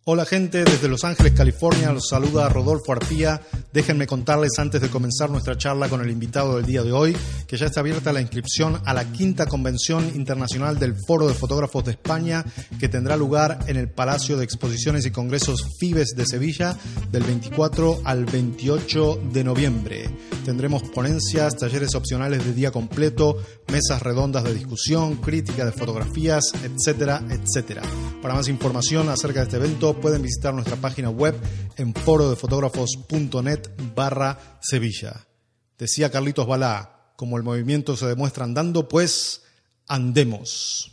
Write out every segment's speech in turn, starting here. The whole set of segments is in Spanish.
Hola gente, desde Los Ángeles, California, los saluda Rodolfo Arpía. Déjenme contarles antes de comenzar nuestra charla con el invitado del día de hoy, que ya está abierta la inscripción a la 5ª Convención Internacional del Foro de Fotógrafos de España, que tendrá lugar en el Palacio de Exposiciones y Congresos Fibes de Sevilla del 24 al 28 de noviembre. Tendremos ponencias, talleres opcionales de día completo, mesas redondas de discusión, crítica de fotografías, etcétera, etcétera. Para más información acerca de este evento, pueden visitar nuestra página web en forodefotógrafos.net/Sevilla. Decía Carlitos Balá, como el movimiento se demuestra andando, pues andemos.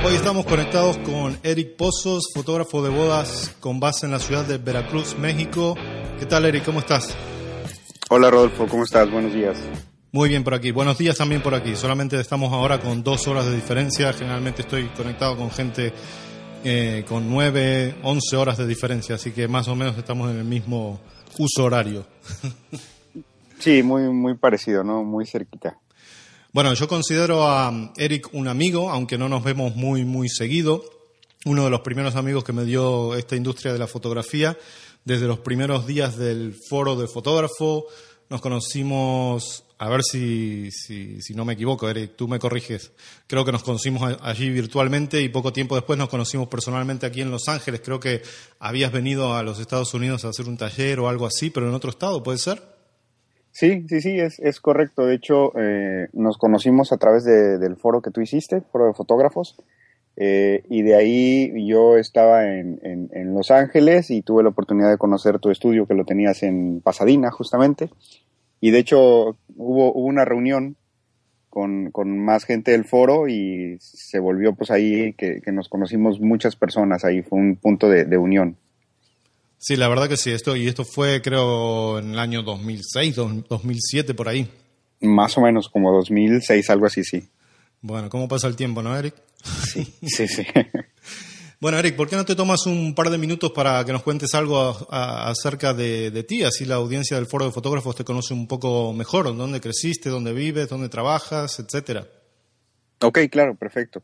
Hoy estamos conectados con Eric Pozos, fotógrafo de bodas con base en la ciudad de Veracruz, México. ¿Qué tal, Eric? ¿Cómo estás? Hola, Rodolfo. ¿Cómo estás? Buenos días. Muy bien por aquí. Buenos días también por aquí. Solamente estamos ahora con 2 horas de diferencia. Generalmente estoy conectado con gente con 9, 11 horas de diferencia. Así que más o menos estamos en el mismo uso horario. Sí, muy parecido, ¿no? Muy cerquita. Bueno, yo considero a Eric un amigo, aunque no nos vemos muy seguido. Uno de los primeros amigos que me dio esta industria de la fotografía. Desde los primeros días del foro de fotógrafo nos conocimos, a ver si no me equivoco, Eric, tú me corriges. Creo que nos conocimos allí virtualmente y poco tiempo después nos conocimos personalmente aquí en Los Ángeles. Creo que habías venido a los Estados Unidos a hacer un taller o algo así, pero en otro estado, ¿puede ser? Sí, es correcto. De hecho, nos conocimos a través del foro que tú hiciste, foro de fotógrafos, y de ahí yo estaba en Los Ángeles y tuve la oportunidad de conocer tu estudio, que lo tenías en Pasadena, justamente, y de hecho hubo una reunión con más gente del foro y se volvió pues ahí que nos conocimos muchas personas. Ahí fue un punto de unión. Sí, la verdad que sí. Esto fue, creo, en el año 2006, 2007, por ahí. Más o menos, como 2006, algo así, sí. Bueno, ¿cómo pasa el tiempo, no, Eric? Sí. Bueno, Eric, ¿por qué no te tomas un par de minutos para que nos cuentes algo acerca de ti? Así la audiencia del Foro de Fotógrafos te conoce un poco mejor. ¿Dónde creciste? ¿Dónde vives? ¿Dónde trabajas? Etcétera. Ok, claro, perfecto.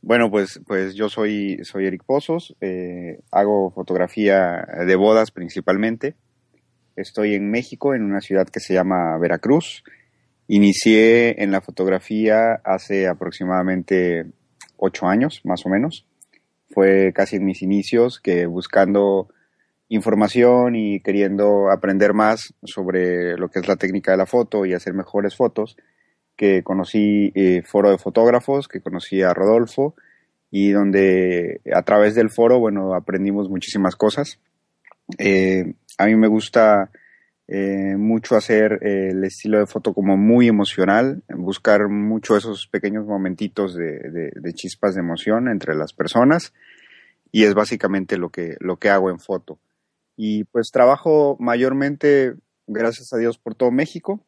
Bueno, pues yo soy Eric Pozos, hago fotografía de bodas principalmente. Estoy en México, en una ciudad que se llama Veracruz. Inicié en la fotografía hace aproximadamente 8 años, más o menos. Fue casi en mis inicios que, buscando información y queriendo aprender más sobre lo que es la técnica de la foto y hacer mejores fotos, que conocí Foro de Fotógrafos, que conocí a Rodolfo, y donde a través del foro, bueno, aprendimos muchísimas cosas. A mí me gusta mucho hacer el estilo de foto como muy emocional, buscar mucho esos pequeños momentitos de chispas de emoción entre las personas, y es básicamente lo que hago en foto. Y pues trabajo mayormente, gracias a Dios, por todo México.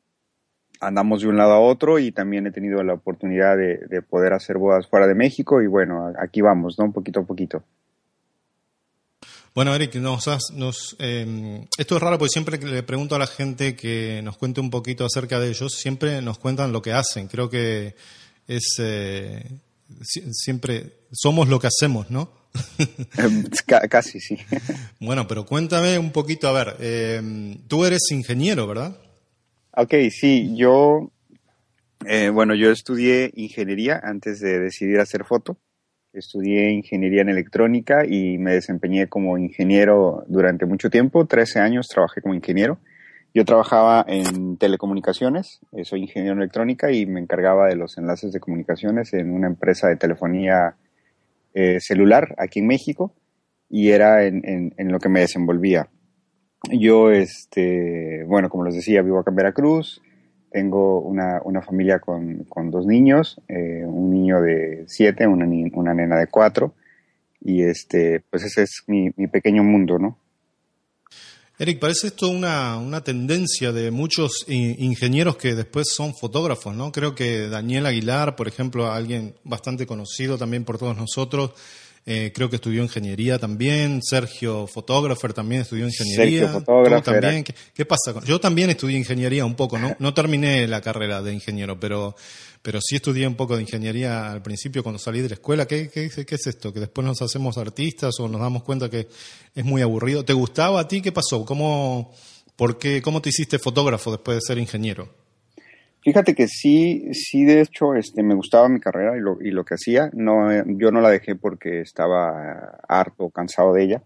Andamos de un lado a otro y también he tenido la oportunidad de poder hacer bodas fuera de México y bueno, aquí vamos, ¿no? Poquito a poquito. Bueno, Eric, esto es raro porque siempre que le pregunto a la gente que nos cuente un poquito acerca de ellos, siempre nos cuentan lo que hacen. Creo que siempre somos lo que hacemos, ¿no? Casi, sí. Bueno, pero cuéntame un poquito, a ver, tú eres ingeniero, ¿verdad? Ok, sí, yo estudié ingeniería antes de decidir hacer foto. Estudié ingeniería en electrónica y me desempeñé como ingeniero durante mucho tiempo. 13 años trabajé como ingeniero. Yo trabajaba en telecomunicaciones, soy ingeniero en electrónica y me encargaba de los enlaces de comunicaciones en una empresa de telefonía celular aquí en México, y era en lo que me desenvolvía. Yo, como les decía, vivo acá en Veracruz. Tengo una familia con 2 niños, un niño de 7, una nena de 4, y pues ese es mi pequeño mundo, ¿no? Eric, parece esto una tendencia de muchos ingenieros que después son fotógrafos, ¿no? Creo que Daniel Aguilar, por ejemplo, alguien bastante conocido también por todos nosotros, creo que estudió ingeniería también. Sergio Photographer también estudió ingeniería. Sergio Photographer. ¿Tú también? ¿Qué pasa? Yo también estudié ingeniería un poco, ¿no? No terminé la carrera de ingeniero, pero sí estudié un poco de ingeniería al principio cuando salí de la escuela. ¿Qué es esto? ¿Que después nos hacemos artistas o nos damos cuenta que es muy aburrido? ¿Te gustaba a ti? ¿Qué pasó? ¿Cómo te hiciste fotógrafo después de ser ingeniero? Fíjate que sí, de hecho, me gustaba mi carrera y lo que hacía. No, yo no la dejé porque estaba harto, cansado de ella.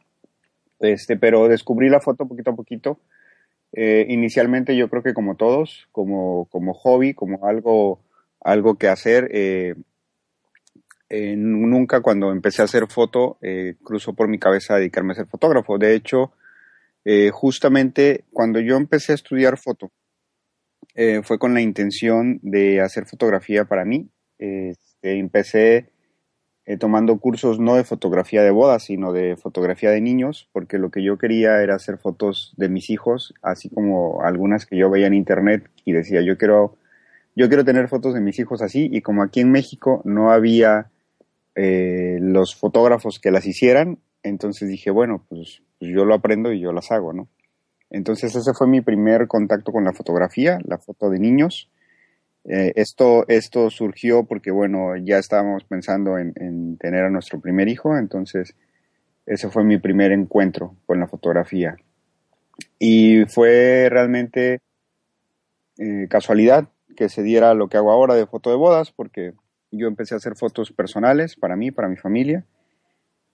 Pero descubrí la foto poquito a poquito. Inicialmente yo creo que como todos, como hobby, como algo que hacer. Nunca cuando empecé a hacer foto cruzó por mi cabeza dedicarme a ser fotógrafo. De hecho, justamente cuando yo empecé a estudiar foto, fue con la intención de hacer fotografía para mí. Empecé tomando cursos no de fotografía de bodas, sino de fotografía de niños, porque lo que yo quería era hacer fotos de mis hijos, así como algunas que yo veía en internet y decía, yo quiero tener fotos de mis hijos así, y como aquí en México no había los fotógrafos que las hicieran, entonces dije, bueno, pues yo lo aprendo y yo las hago, ¿no? Entonces ese fue mi primer contacto con la fotografía, la foto de niños. Esto surgió porque, bueno, ya estábamos pensando en tener a nuestro primer hijo, entonces ese fue mi primer encuentro con la fotografía. Y fue realmente casualidad que se diera lo que hago ahora de foto de bodas, porque yo empecé a hacer fotos personales para mí, para mi familia.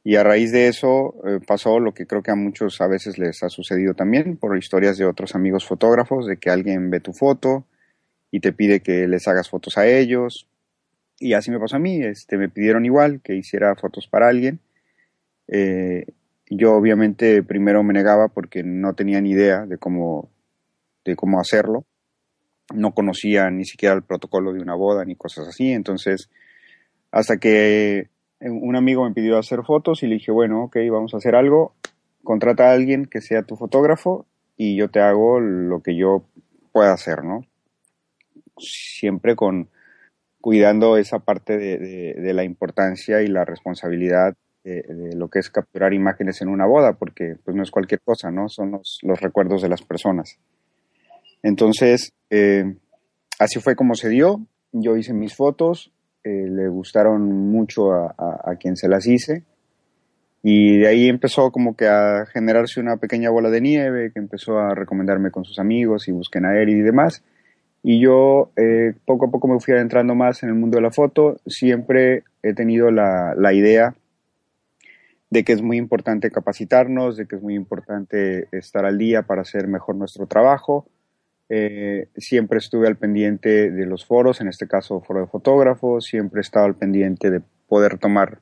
Y a raíz de eso pasó lo que creo que a muchos a veces les ha sucedido también, por historias de otros amigos fotógrafos, de que alguien ve tu foto y te pide que les hagas fotos a ellos. Y así me pasó a mí, me pidieron igual que hiciera fotos para alguien. Yo obviamente primero me negaba porque no tenía ni idea de cómo hacerlo. No conocía ni siquiera el protocolo de una boda ni cosas así. Entonces, hasta que un amigo me pidió hacer fotos y le dije, bueno, ok, vamos a hacer algo, contrata a alguien que sea tu fotógrafo y yo te hago lo que yo pueda hacer, ¿no? Siempre cuidando esa parte de la importancia y la responsabilidad de lo que es capturar imágenes en una boda, porque pues no es cualquier cosa, ¿no? Son los recuerdos de las personas. Entonces, así fue como se dio. Yo hice mis fotos, le gustaron mucho a quien se las hice, y de ahí empezó como que a generarse una pequeña bola de nieve que empezó a recomendarme con sus amigos y busquen a él y demás, y yo poco a poco me fui adentrando más en el mundo de la foto. Siempre he tenido la idea de que es muy importante capacitarnos, de que es muy importante estar al día para hacer mejor nuestro trabajo. Siempre estuve al pendiente de los foros, en este caso foro de fotógrafos. Siempre he estado al pendiente de poder tomar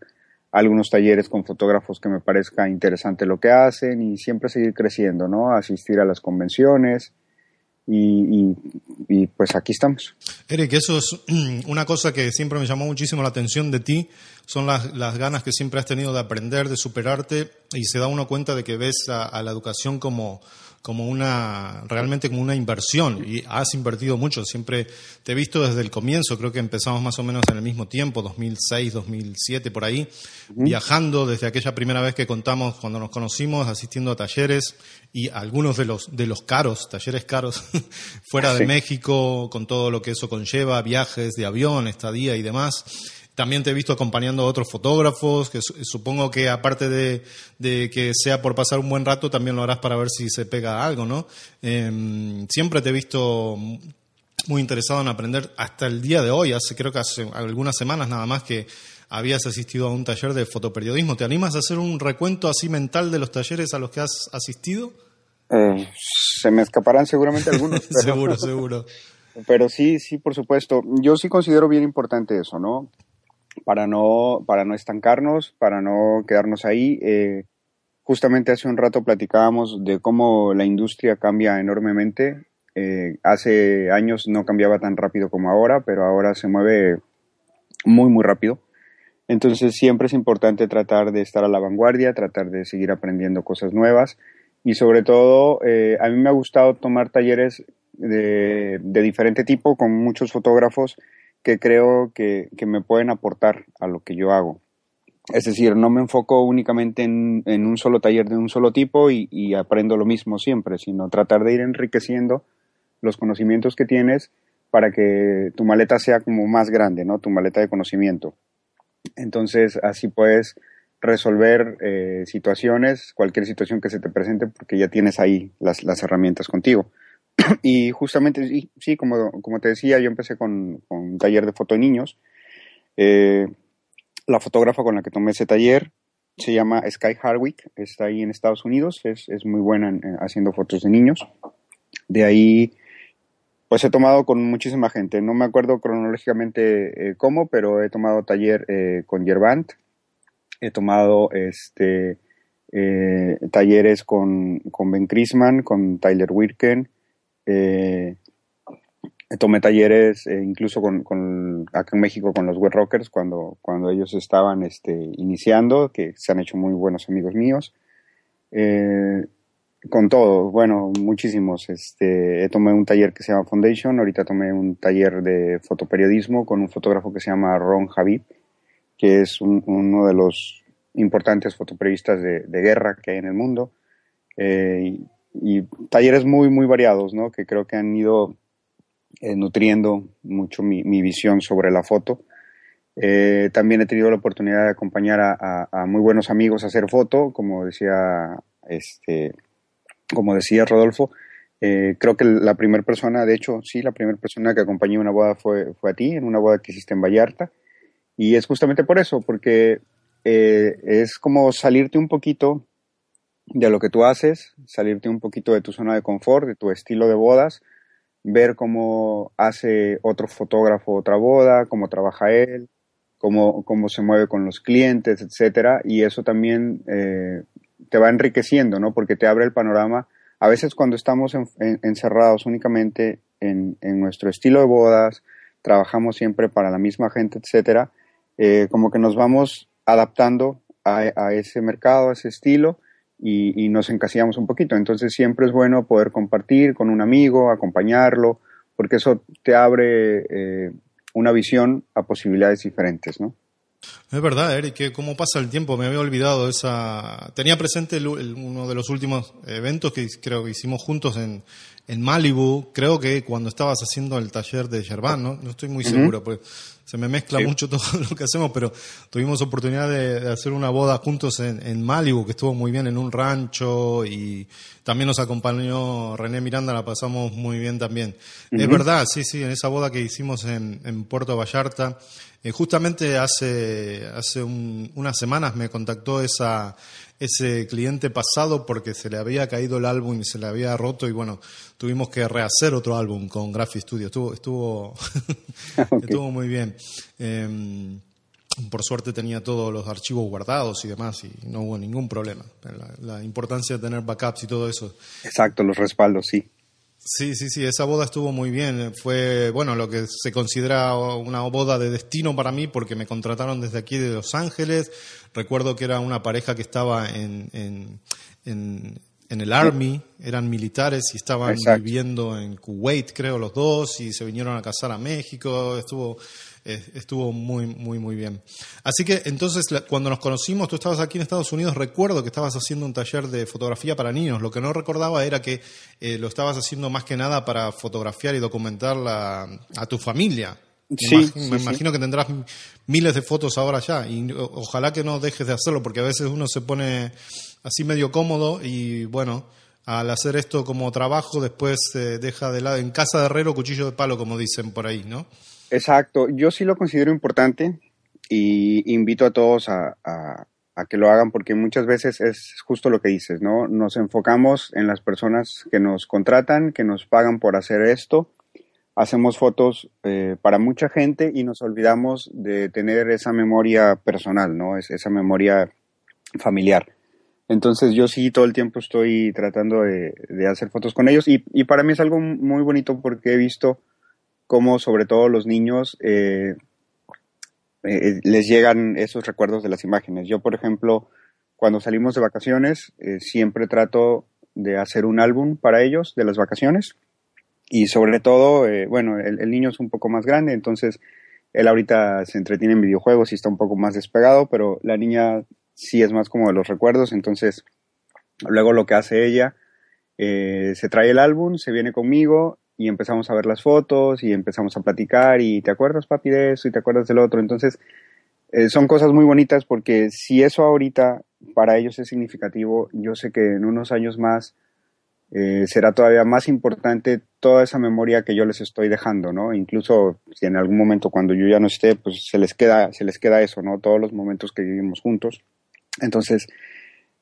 algunos talleres con fotógrafos que me parezca interesante lo que hacen, y siempre seguir creciendo, ¿no? Asistir a las convenciones y pues aquí estamos. Eric, eso es una cosa que siempre me llamó muchísimo la atención de ti, son las ganas que siempre has tenido de aprender, de superarte, y se da uno cuenta de que ves a la educación realmente como una inversión, y has invertido mucho. Siempre te he visto desde el comienzo, creo que empezamos más o menos en el mismo tiempo, 2006, 2007, por ahí, viajando desde aquella primera vez que contamos cuando nos conocimos, asistiendo a talleres, y algunos de los talleres caros, fuera de México, con todo lo que eso conlleva, viajes de avión, estadía y demás. También te he visto acompañando a otros fotógrafos, que supongo que aparte de que sea por pasar un buen rato, también lo harás para ver si se pega algo, ¿no? Siempre te he visto muy interesado en aprender hasta el día de hoy. Creo que hace algunas semanas nada más que habías asistido a un taller de fotoperiodismo. ¿Te animas a hacer un recuento así mental de los talleres a los que has asistido? Se me escaparán seguramente algunos. Pero, Seguro. Pero sí, por supuesto. Yo sí considero bien importante eso, ¿no? Para no estancarnos, para no quedarnos ahí. Justamente hace un rato platicábamos de cómo la industria cambia enormemente. Hace años no cambiaba tan rápido como ahora, pero ahora se mueve muy, muy rápido. Entonces siempre es importante tratar de estar a la vanguardia, tratar de seguir aprendiendo cosas nuevas, y sobre todo a mí me ha gustado tomar talleres de diferente tipo con muchos fotógrafos que creo que me pueden aportar a lo que yo hago. Es decir, no me enfoco únicamente en un solo taller de un solo tipo y aprendo lo mismo siempre, sino tratar de ir enriqueciendo los conocimientos que tienes para que tu maleta sea como más grande, ¿no? Tu maleta de conocimiento. Entonces, así puedes resolver situaciones, cualquier situación que se te presente, porque ya tienes ahí las herramientas contigo. Y justamente, sí, como te decía, yo empecé con un taller de foto de niños. La fotógrafa con la que tomé ese taller se llama Sky Hardwick, está ahí en Estados Unidos, es muy buena haciendo fotos de niños. De ahí, pues he tomado con muchísima gente, no me acuerdo cronológicamente cómo, pero he tomado taller con Yerbant, he tomado talleres con Ben Chrisman, con Tyler Wirken, tomé talleres incluso acá en México con los Wet Rockers cuando ellos estaban iniciando, que se han hecho muy buenos amigos míos. Con todo, bueno, muchísimos. Tomé un taller que se llama Foundation, ahorita tomé un taller de fotoperiodismo con un fotógrafo que se llama Ron Javid, que es uno de los importantes fotoperiodistas de guerra que hay en el mundo. Y talleres muy, muy variados, ¿no? Que creo que han ido nutriendo mucho mi visión sobre la foto. También he tenido la oportunidad de acompañar a muy buenos amigos a hacer foto, como decía Rodolfo. Creo que la primera persona, de hecho, sí, la primera persona que acompañé en una boda fue a ti, en una boda que hiciste en Vallarta. Y es justamente por eso, porque es como salirte un poquito de lo que tú haces, salirte un poquito de tu zona de confort, de tu estilo de bodas, ver cómo hace otro fotógrafo otra boda, cómo trabaja él, cómo se mueve con los clientes, etcétera, y eso también te va enriqueciendo, ¿no? Porque te abre el panorama. A veces cuando estamos encerrados únicamente en nuestro estilo de bodas, trabajamos siempre para la misma gente, etcétera, como que nos vamos adaptando a ese mercado, a ese estilo, y nos encasillamos un poquito. Entonces siempre es bueno poder compartir con un amigo, acompañarlo, porque eso te abre una visión a posibilidades diferentes, ¿no? Es verdad, Eric, que cómo pasa el tiempo, me había olvidado esa... Tenía presente uno de los últimos eventos que creo que hicimos juntos en Malibu, creo que cuando estabas haciendo el taller de Yerbán, ¿no? No estoy muy seguro, pues se me mezcla mucho todo lo que hacemos, pero tuvimos oportunidad de hacer una boda juntos en Malibu, que estuvo muy bien en un rancho, y también nos acompañó René Miranda, la pasamos muy bien también. Es verdad, sí, en esa boda que hicimos en Puerto Vallarta, justamente hace unas semanas me contactó ese cliente pasado porque se le había caído el álbum y se le había roto, y bueno, tuvimos que rehacer otro álbum con Graphic Studio. Estuvo Okay. estuvo muy bien. Por suerte tenía todos los archivos guardados y demás, y no hubo ningún problema. La importancia de tener backups y todo eso. Exacto, los respaldos, sí. Sí, esa boda estuvo muy bien. Fue, bueno, lo que se considera una boda de destino para mí, porque me contrataron desde aquí de Los Ángeles. Recuerdo que era una pareja que estaba en el Army, eran militares y estaban viviendo en Kuwait, creo, los dos, y se vinieron a casar a México. Estuvo muy, muy, muy bien. Así que entonces, cuando nos conocimos, tú estabas aquí en Estados Unidos, recuerdo que estabas haciendo un taller de fotografía para niños. Lo que no recordaba era que lo estabas haciendo más que nada para fotografiar y documentar a tu familia. Me imagino que tendrás miles de fotos ahora ya, y ojalá que no dejes de hacerlo, porque a veces uno se pone así medio cómodo y bueno, al hacer esto como trabajo después deja de lado, en casa de herrero cuchillo de palo, como dicen por ahí, ¿no? Exacto, yo sí lo considero importante y invito a todos a que lo hagan, porque muchas veces es justo lo que dices, ¿no? Nos enfocamos en las personas que nos contratan, que nos pagan por hacer esto, hacemos fotos para mucha gente y nos olvidamos de tener esa memoria personal, ¿no? Esa memoria familiar. Entonces yo sí todo el tiempo estoy tratando de hacer fotos con ellos, y para mí es algo muy bonito, porque he visto cómo sobre todo los niños les llegan esos recuerdos de las imágenes. Yo, por ejemplo, cuando salimos de vacaciones, siempre trato de hacer un álbum para ellos de las vacaciones. Y sobre todo, bueno, el niño es un poco más grande, entonces él ahorita se entretiene en videojuegos y está un poco más despegado, pero la niña sí es más como de los recuerdos. Entonces luego lo que hace ella, se trae el álbum, se viene conmigo y empezamos a ver las fotos y empezamos a platicar y ¿te acuerdas, papi, de eso? Y ¿te acuerdas del otro? Entonces son cosas muy bonitas, porque si eso ahorita para ellos es significativo, yo sé que en unos años más será todavía más importante toda esa memoria que yo les estoy dejando, ¿no? Incluso si en algún momento cuando yo ya no esté, pues se les queda eso, ¿no? Todos los momentos que vivimos juntos. Entonces,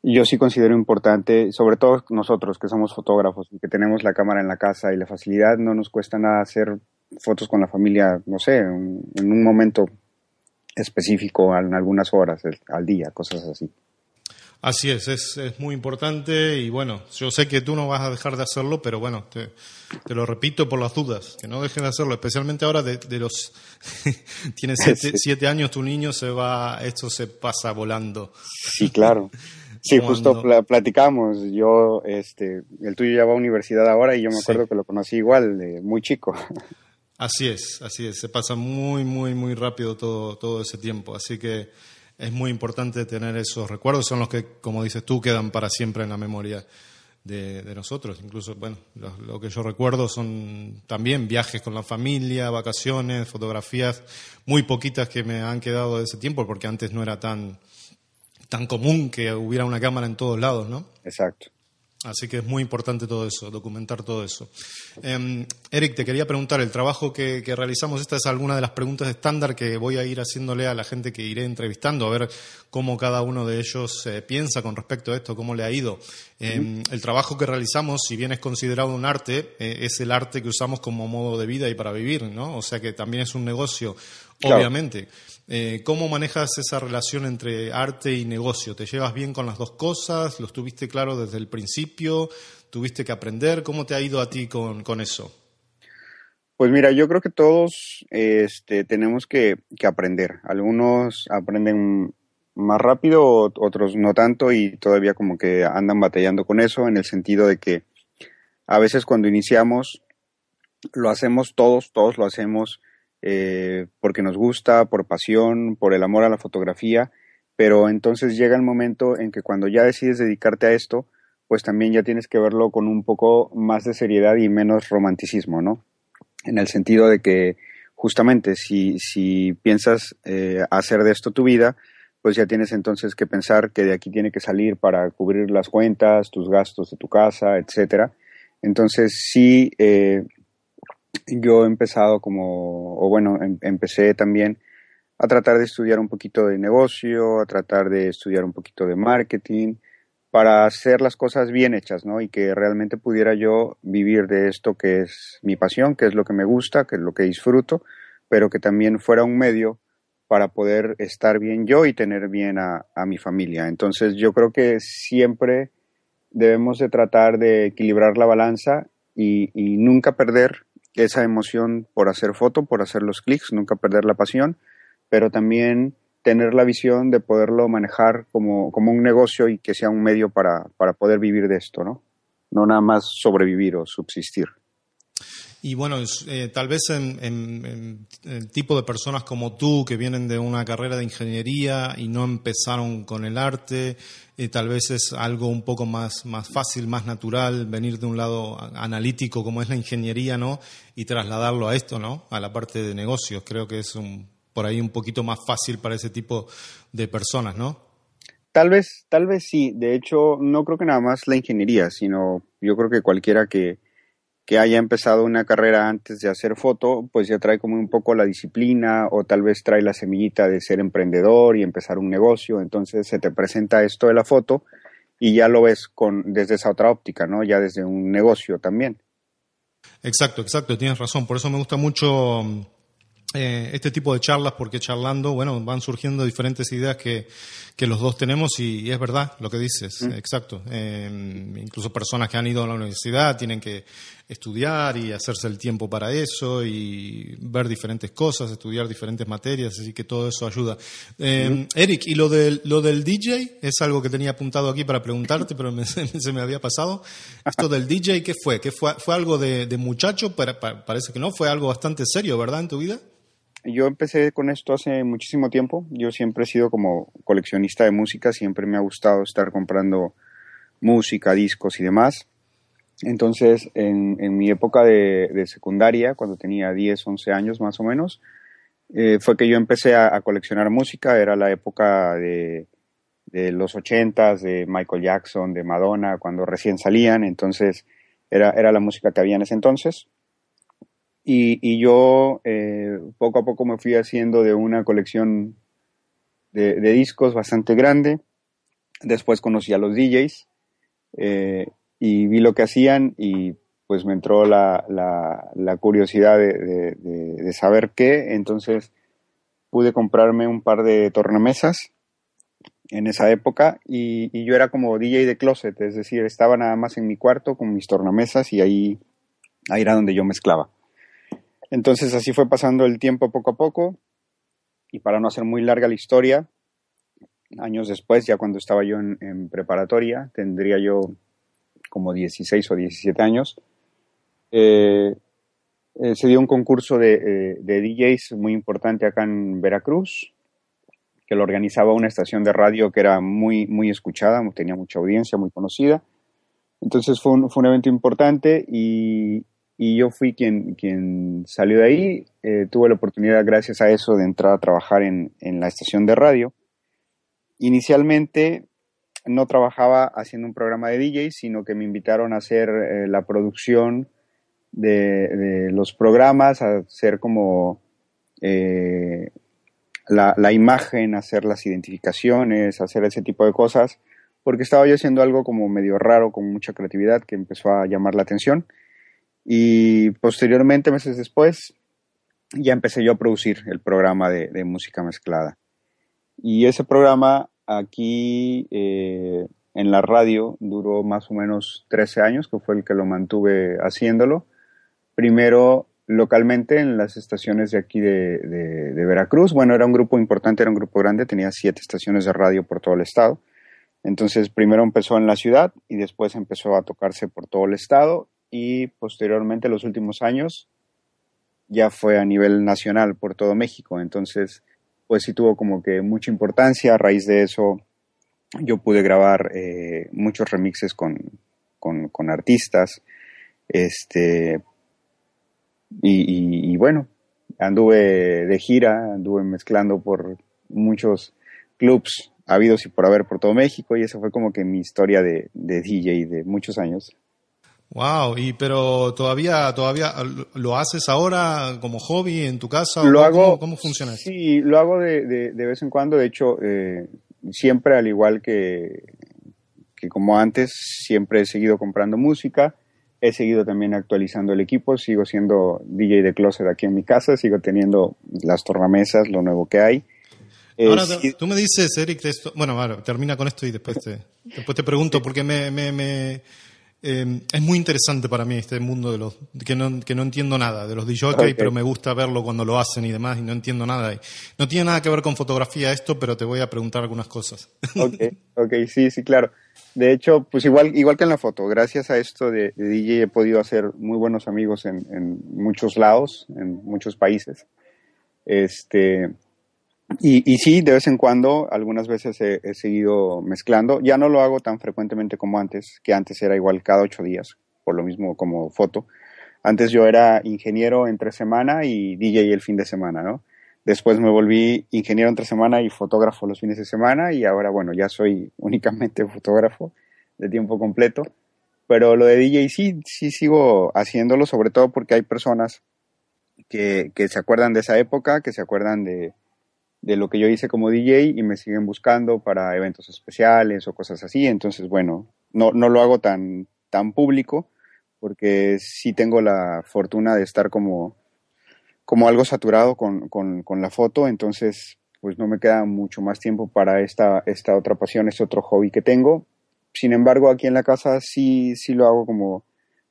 yo sí considero importante, sobre todo nosotros que somos fotógrafos y que tenemos la cámara en la casa y la facilidad, no nos cuesta nada hacer fotos con la familia, no sé, en un momento específico, en algunas horas al día, cosas así. Así es muy importante y bueno, yo sé que tú no vas a dejar de hacerlo, pero bueno, te lo repito por las dudas, que no dejen de hacerlo, especialmente ahora de los... Tiene 7 años tu niño, esto se pasa volando. Sí, claro. Sí, justo platicamos, yo, el tuyo ya va a universidad ahora y yo me acuerdo que lo conocí igual, muy chico. Así es, se pasa muy, muy, muy rápido todo ese tiempo, así que es muy importante tener esos recuerdos, son los que, como dices tú, quedan para siempre en la memoria de nosotros. Incluso, bueno, lo que yo recuerdo son también viajes con la familia, vacaciones, fotografías, muy poquitas que me han quedado de ese tiempo, porque antes no era tan común que hubiera una cámara en todos lados, ¿no? Exacto. Así que es muy importante todo eso, documentar todo eso. Eric, te quería preguntar, el trabajo que realizamos, esta es alguna de las preguntas estándar que voy a ir haciéndole a la gente que iré entrevistando, a ver cómo cada uno de ellos piensa con respecto a esto, cómo le ha ido. El trabajo que realizamos, si bien es considerado un arte, es el arte que usamos como modo de vida y para vivir, ¿no? O sea que también es un negocio, claro. Obviamente. ¿Cómo manejas esa relación entre arte y negocio? ¿Te llevas bien con las dos cosas? ¿Los tuviste claro desde el principio? ¿Tuviste que aprender? ¿Cómo te ha ido a ti con eso? Pues mira, yo creo que todos tenemos que aprender. Algunos aprenden más rápido, otros no tanto, y todavía como que andan batallando con eso, en el sentido de que a veces cuando iniciamos lo hacemos todos lo hacemos porque nos gusta, por pasión, por el amor a la fotografía, pero entonces llega el momento en que cuando ya decides dedicarte a esto, pues también ya tienes que verlo con un poco más de seriedad y menos romanticismo, ¿no? En el sentido de que justamente si piensas hacer de esto tu vida, pues ya tienes entonces que pensar que de aquí tiene que salir para cubrir las cuentas, tus gastos de tu casa, etcétera. Entonces sí, yo he empezado empecé también a tratar de estudiar un poquito de negocio, a tratar de estudiar un poquito de marketing, para hacer las cosas bien hechas, ¿no? Y que realmente pudiera yo vivir de esto que es mi pasión, que es lo que me gusta, que es lo que disfruto, pero que también fuera un medio para poder estar bien yo y tener bien a mi familia. Entonces yo creo que siempre debemos de tratar de equilibrar la balanza y nunca perder esa emoción por hacer foto, por hacer los clics, nunca perder la pasión, pero también tener la visión de poderlo manejar como un negocio y que sea un medio para poder vivir de esto, ¿no? No nada más sobrevivir o subsistir. Y bueno, tal vez en el tipo de personas como tú que vienen de una carrera de ingeniería y no empezaron con el arte, tal vez es algo un poco más fácil, más natural, venir de un lado analítico como es la ingeniería, ¿no? Y trasladarlo a esto, ¿no? A la parte de negocios. Creo que es por ahí un poquito más fácil para ese tipo de personas, ¿no? Tal vez sí. De hecho, no creo que nada más la ingeniería, sino yo creo que cualquiera que haya empezado una carrera antes de hacer foto, pues ya trae como un poco la disciplina, o tal vez trae la semillita de ser emprendedor y empezar un negocio. Entonces se te presenta esto de la foto y ya lo ves desde esa otra óptica, ¿no? Ya desde un negocio también. Exacto, tienes razón. Por eso me gusta mucho este tipo de charlas, porque charlando, bueno, van surgiendo diferentes ideas que que los dos tenemos y es verdad lo que dices, exacto. Incluso personas que han ido a la universidad tienen que estudiar y hacerse el tiempo para eso y ver diferentes cosas, estudiar diferentes materias, así que todo eso ayuda. Eric, ¿y lo del DJ? Es algo que tenía apuntado aquí para preguntarte, pero se me había pasado. Esto del DJ, ¿qué fue? ¿Fue algo de muchacho? Parece que no, fue algo bastante serio, ¿verdad, en tu vida? Yo empecé con esto hace muchísimo tiempo. Yo siempre he sido como coleccionista de música, siempre me ha gustado estar comprando música, discos y demás. Entonces, en mi época de secundaria, cuando tenía 10, 11 años más o menos, fue que yo empecé a coleccionar música. Era la época de los 80s, de Michael Jackson, de Madonna, cuando recién salían. Entonces, era la música que había en ese entonces. Y yo poco a poco me fui haciendo de una colección de discos bastante grande. Después conocí a los DJs y vi lo que hacían y pues me entró la curiosidad de saber qué. Entonces pude comprarme un par de tornamesas en esa época y yo era como DJ de closet, es decir, estaba nada más en mi cuarto con mis tornamesas y ahí era donde yo mezclaba. Entonces así fue pasando el tiempo poco a poco y para no hacer muy larga la historia, años después, ya cuando estaba yo en preparatoria, tendría yo como 16 o 17 años, se dio un concurso de DJs muy importante acá en Veracruz, que lo organizaba una estación de radio que era muy, muy escuchada, tenía mucha audiencia, muy conocida. Entonces fue un evento importante y yo fui quien salió de ahí. Tuve la oportunidad, gracias a eso, de entrar a trabajar en la estación de radio. Inicialmente no trabajaba haciendo un programa de DJ, sino que me invitaron a hacer la producción de los programas, a hacer como la imagen, hacer las identificaciones, hacer ese tipo de cosas, porque estaba yo haciendo algo como medio raro, con mucha creatividad, que empezó a llamar la atención. Y posteriormente, meses después, ya empecé yo a producir el programa de música mezclada. Y ese programa aquí en la radio duró más o menos 13 años, que fue el que lo mantuve haciéndolo. Primero localmente en las estaciones de aquí de Veracruz. Bueno, era un grupo importante, era un grupo grande, tenía 7 estaciones de radio por todo el estado. Entonces primero empezó en la ciudad y después empezó a tocarse por todo el estado. Y posteriormente, los últimos años, ya fue a nivel nacional por todo México. Entonces, pues sí tuvo como que mucha importancia. A raíz de eso, yo pude grabar muchos remixes con artistas. Y bueno, anduve de gira, anduve mezclando por muchos clubs habidos y por haber por todo México. Y esa fue como que mi historia de DJ de muchos años. Wow, pero todavía lo haces ahora como hobby en tu casa. Lo hago, ¿cómo funciona esto? Sí, lo hago de vez en cuando. De hecho, siempre, al igual que como antes, siempre he seguido comprando música. He seguido también actualizando el equipo. Sigo siendo DJ de closet aquí en mi casa. Sigo teniendo las tornamesas, lo nuevo que hay. Ahora tú me dices, Eric, esto. Bueno, termina con esto y después te pregunto, porque es muy interesante para mí este mundo de los que no entiendo nada de los DJ, okay, pero me gusta verlo cuando lo hacen y demás, y no entiendo nada. Y no tiene nada que ver con fotografía esto, pero te voy a preguntar algunas cosas. Okay, sí, claro. De hecho, pues igual que en la foto, gracias a esto de DJ he podido hacer muy buenos amigos en muchos lados, en muchos países. Y sí, de vez en cuando, algunas veces he seguido mezclando. Ya no lo hago tan frecuentemente como antes, que antes era igual cada 8 días, por lo mismo como foto. Antes yo era ingeniero entre semana y DJ el fin de semana, ¿no? Después me volví ingeniero entre semana y fotógrafo los fines de semana, y ahora, bueno, ya soy únicamente fotógrafo de tiempo completo. Pero lo de DJ sí sigo haciéndolo, sobre todo porque hay personas que se acuerdan de esa época, que se acuerdan de lo que yo hice como DJ y me siguen buscando para eventos especiales o cosas así. Entonces, bueno, no lo hago tan público, porque sí tengo la fortuna de estar como algo saturado con la foto. Entonces, pues no me queda mucho más tiempo para esta otra pasión, este otro hobby que tengo. Sin embargo, aquí en la casa sí lo hago como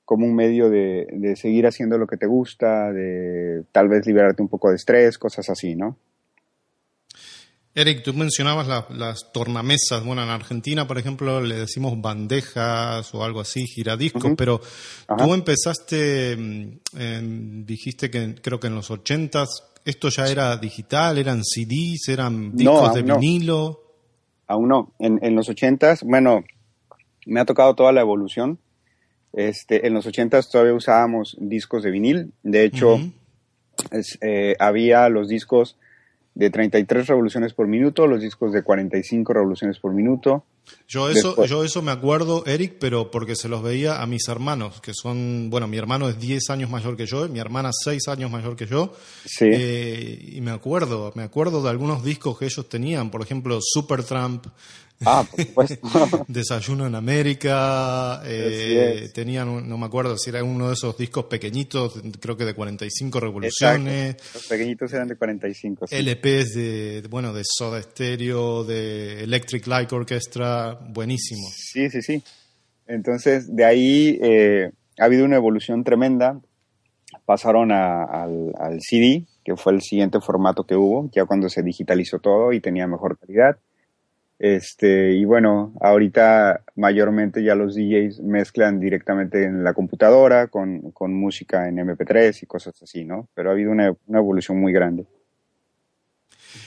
un medio de seguir haciendo lo que te gusta, de tal vez liberarte un poco de estrés, cosas así, ¿no? Eric, tú mencionabas las tornamesas. Bueno, en Argentina, por ejemplo, le decimos bandejas o algo así, giradiscos, Ujú. pero Ajá. tú empezaste, dijiste que creo que en los 80s, ¿esto ya era digital? ¿Eran CDs? ¿Eran No, discos de aún no, vinilo? aún no. En los ochentas, bueno, me ha tocado toda la evolución. En los ochentas todavía usábamos discos de vinil. De hecho, Ujú. había los discos de 33 revoluciones por minuto, los discos de 45 revoluciones por minuto. Después, Yo eso me acuerdo, Eric, pero porque se los veía a mis hermanos, que son, bueno, mi hermano es 10 años mayor que yo, mi hermana 6 años mayor que yo, sí. y me acuerdo de algunos discos que ellos tenían, por ejemplo, Supertramp, Ah, por supuesto. Desayuno en América, Así es. tenían, no me acuerdo si era uno de esos discos pequeñitos, creo que de 45 Exacto. revoluciones, Los pequeñitos eran de 45, sí. LPs bueno, de Soda Stereo, de Electric Light Orchestra, buenísimos. Sí, sí, sí. Entonces, de ahí ha habido una evolución tremenda. Pasaron al CD, que fue el siguiente formato que hubo, ya cuando se digitalizó todo y tenía mejor calidad. Y bueno, ahorita mayormente ya los DJs mezclan directamente en la computadora con música en MP3 y cosas así, ¿no? Pero ha habido una evolución muy grande.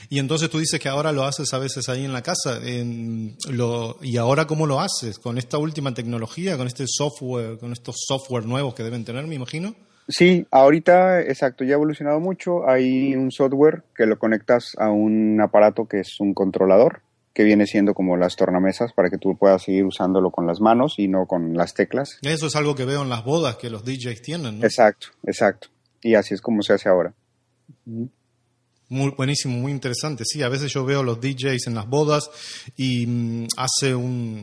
Y entonces tú dices que ahora lo haces a veces ahí en la casa. ¿Y ahora cómo lo haces? ¿Con esta última tecnología, con este software, con estos software nuevos que deben tener, me imagino? Sí, ahorita, exacto, ya ha evolucionado mucho. Hay un software que lo conectas a un aparato que es un controlador, que viene siendo como las tornamesas para que tú puedas seguir usándolo con las manos y no con las teclas. Eso es algo que veo en las bodas que los DJs tienen, ¿no? Exacto, exacto. Y así es como se hace ahora. Muy buenísimo, muy interesante. Sí, a veces yo veo los DJs en las bodas y hace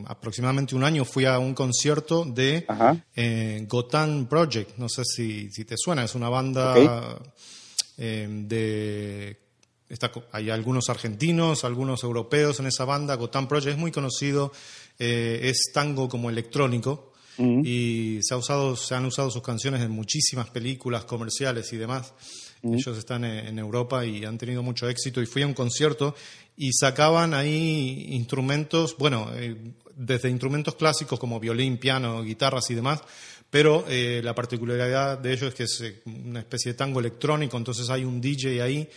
aproximadamente un año fui a un concierto de Ajá, Gotan Project. No sé si te suena, es una ok. banda hay algunos argentinos, algunos europeos en esa banda. Gotan Project es muy conocido, es tango como electrónico Ujú, y se han usado sus canciones en muchísimas películas comerciales y demás. ujú, Ellos están en Europa y han tenido mucho éxito. Y fui a un concierto y sacaban ahí instrumentos, bueno, desde instrumentos clásicos como violín, piano, guitarras y demás, pero la particularidad de ellos es que es una especie de tango electrónico, entonces hay un DJ ahí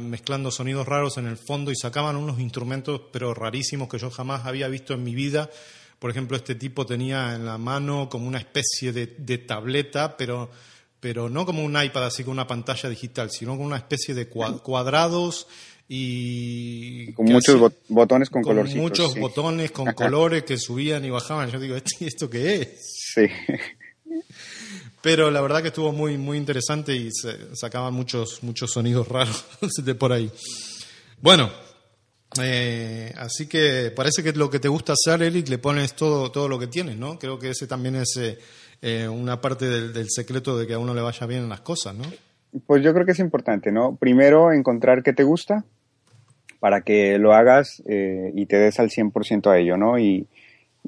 mezclando sonidos raros en el fondo y sacaban unos instrumentos pero rarísimos que yo jamás había visto en mi vida. Por ejemplo, este tipo tenía en la mano como una especie de tableta, pero no como un iPad así con una pantalla digital, sino con una especie de cuadrados y y con que muchos hacía, botones con con colorcitos, muchos sí. botones, con colores que subían y bajaban. Yo digo, ¿esto qué es? Sí. Pero la verdad que estuvo muy, muy interesante y se sacaban muchos sonidos raros de por ahí. Bueno, así que parece que lo que te gusta hacer, Eric, le pones todo lo que tienes, ¿no? Creo que ese también es una parte del secreto de que a uno le vaya bien en las cosas, ¿no? Pues yo creo que es importante, ¿no? Primero encontrar qué te gusta para que lo hagas y te des al 100% a ello, ¿no?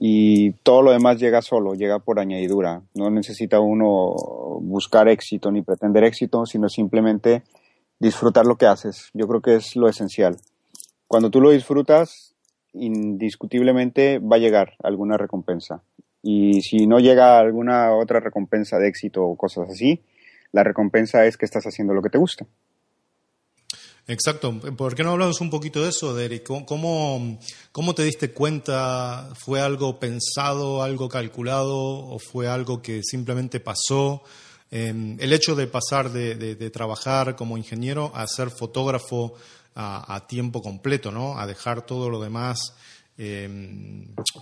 Y todo lo demás llega solo, llega por añadidura. No necesita uno buscar éxito ni pretender éxito, sino simplemente disfrutar lo que haces. Yo creo que es lo esencial. Cuando tú lo disfrutas, indiscutiblemente va a llegar alguna recompensa. Y si no llega alguna otra recompensa de éxito o cosas así, la recompensa es que estás haciendo lo que te gusta. Exacto. ¿Por qué no hablamos un poquito de eso, Derek? ¿Cómo te diste cuenta? ¿Fue algo pensado, algo calculado o fue algo que simplemente pasó? El hecho de pasar de trabajar como ingeniero a ser fotógrafo a tiempo completo, ¿no? A dejar todo lo demás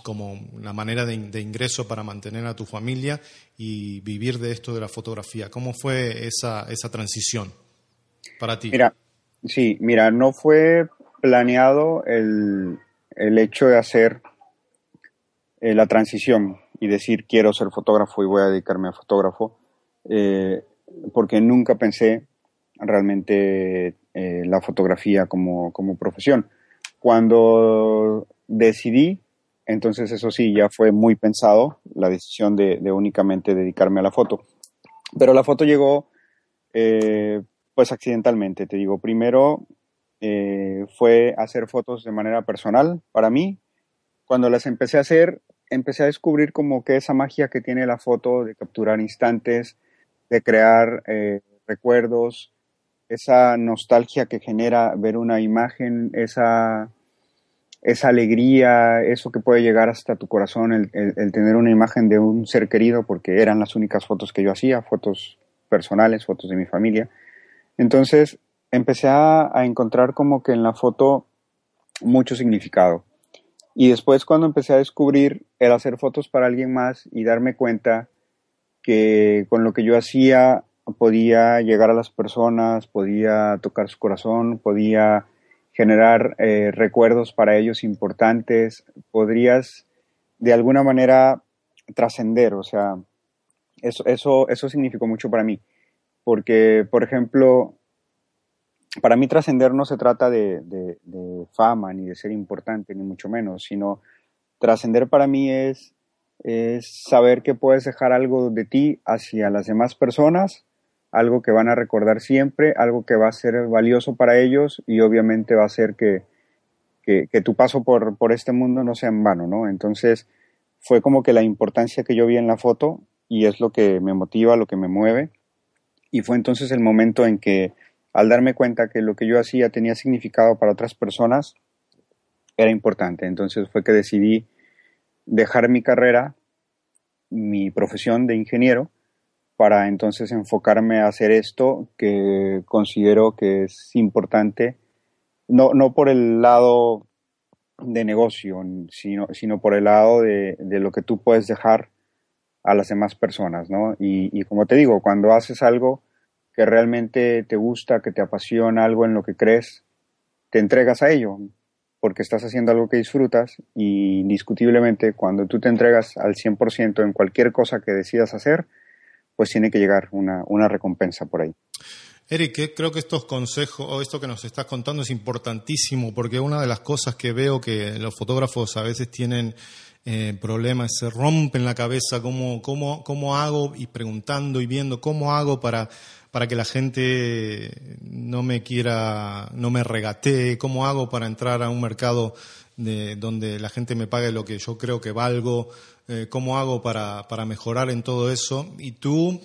como una manera de ingreso para mantener a tu familia y vivir de esto de la fotografía. ¿Cómo fue esa transición para ti? Mira, sí, mira, no fue planeado el hecho de hacer la transición y decir quiero ser fotógrafo y voy a dedicarme a fotógrafo, porque nunca pensé realmente la fotografía como profesión. Cuando decidí, entonces eso sí, ya fue muy pensado, la decisión de únicamente dedicarme a la foto. Pero la foto llegó pues accidentalmente, te digo. Primero fue hacer fotos de manera personal para mí. Cuando las empecé a hacer, empecé a descubrir como que esa magia que tiene la foto de capturar instantes, de crear recuerdos, esa nostalgia que genera ver una imagen, esa alegría, eso que puede llegar hasta tu corazón, el tener una imagen de un ser querido, porque eran las únicas fotos que yo hacía, fotos personales, fotos de mi familia. Entonces empecé a encontrar como que en la foto mucho significado. Y después cuando empecé a descubrir el hacer fotos para alguien más y darme cuenta que con lo que yo hacía podía llegar a las personas, podía tocar su corazón, podía generar recuerdos para ellos importantes, podrías de alguna manera trascender, o sea, eso significó mucho para mí, porque, por ejemplo, para mí trascender no se trata de fama, ni de ser importante, ni mucho menos, sino trascender para mí es saber que puedes dejar algo de ti hacia las demás personas, algo que van a recordar siempre, algo que va a ser valioso para ellos y obviamente va a hacer que tu paso por este mundo no sea en vano, ¿no? Entonces fue como que la importancia que yo vi en la foto y es lo que me motiva, lo que me mueve, y fue entonces el momento en que al darme cuenta que lo que yo hacía tenía significado para otras personas, era importante. Entonces fue que decidí dejar mi carrera, mi profesión de ingeniero, para entonces enfocarme a hacer esto que considero que es importante, no por el lado de negocio, sino por el lado de lo que tú puedes dejar a las demás personas, ¿no? Y como te digo, cuando haces algo que realmente te gusta, que te apasiona, algo en lo que crees, te entregas a ello, porque estás haciendo algo que disfrutas y indiscutiblemente cuando tú te entregas al 100% en cualquier cosa que decidas hacer, pues tiene que llegar una recompensa por ahí. Eric, creo que estos consejos o esto que nos estás contando es importantísimo porque una de las cosas que veo que los fotógrafos a veces tienen problemas, se rompen la cabeza, cómo hago, y preguntando y viendo cómo hago para que la gente no me regatee, cómo hago para entrar a un mercado donde la gente me pague lo que yo creo que valgo, cómo hago para mejorar en todo eso. Y tú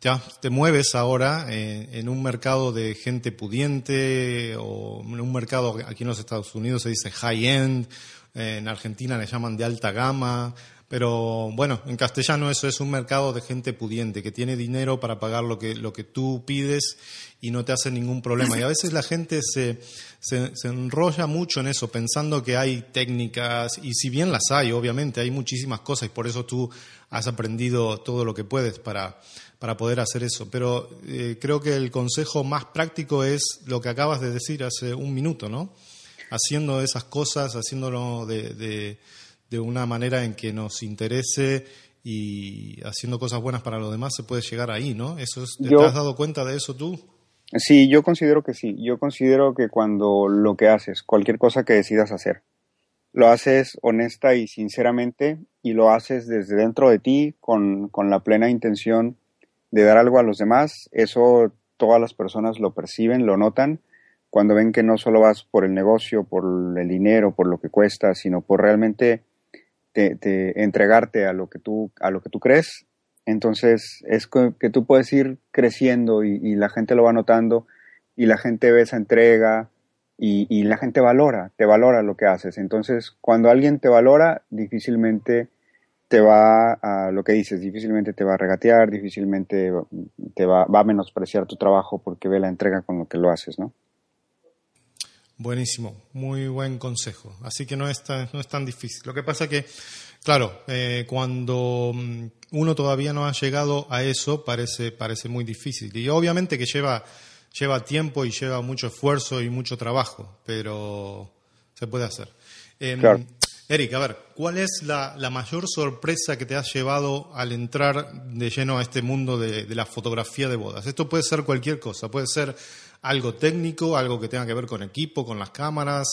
ya te mueves ahora en un mercado de gente pudiente, o en un mercado, aquí en los Estados Unidos se dice high-end, en Argentina le llaman de alta gama, pero bueno, en castellano eso es un mercado de gente pudiente, que tiene dinero para pagar lo que tú pides y no te hace ningún problema. Y a veces la gente se enrolla mucho en eso, pensando que hay técnicas, y si bien las hay, obviamente, hay muchísimas cosas, y por eso tú has aprendido todo lo que puedes para poder hacer eso. Pero creo que el consejo más práctico es lo que acabas de decir hace un minuto, ¿no? Haciendo esas cosas, haciéndolo de una manera en que nos interese y haciendo cosas buenas para los demás, se puede llegar ahí, ¿no? ¿Te has dado cuenta de eso tú? Sí, yo considero que sí. Yo considero que cuando lo que haces, cualquier cosa que decidas hacer, lo haces honesta y sinceramente y lo haces desde dentro de ti con la plena intención de dar algo a los demás, eso todas las personas lo perciben, lo notan, cuando ven que no solo vas por el negocio, por el dinero, por lo que cuesta, sino por realmente te entregarte a lo que tú crees. Entonces es que tú puedes ir creciendo y la gente lo va notando y la gente ve esa entrega y la gente te valora lo que haces. Entonces cuando alguien te valora, difícilmente te va a lo que dices, difícilmente te va a regatear, difícilmente va a menospreciar tu trabajo porque ve la entrega con lo que lo haces, ¿no? Buenísimo, muy buen consejo. Así que no es tan difícil. Lo que pasa que, claro, cuando uno todavía no ha llegado a eso, parece muy difícil. Y obviamente que lleva tiempo y lleva mucho esfuerzo y mucho trabajo, pero se puede hacer. Claro. Eric, a ver, ¿cuál es la mayor sorpresa que te has llevado al entrar de lleno a este mundo de la fotografía de bodas? Esto puede ser cualquier cosa, puede ser algo técnico, algo que tenga que ver con equipo, con las cámaras,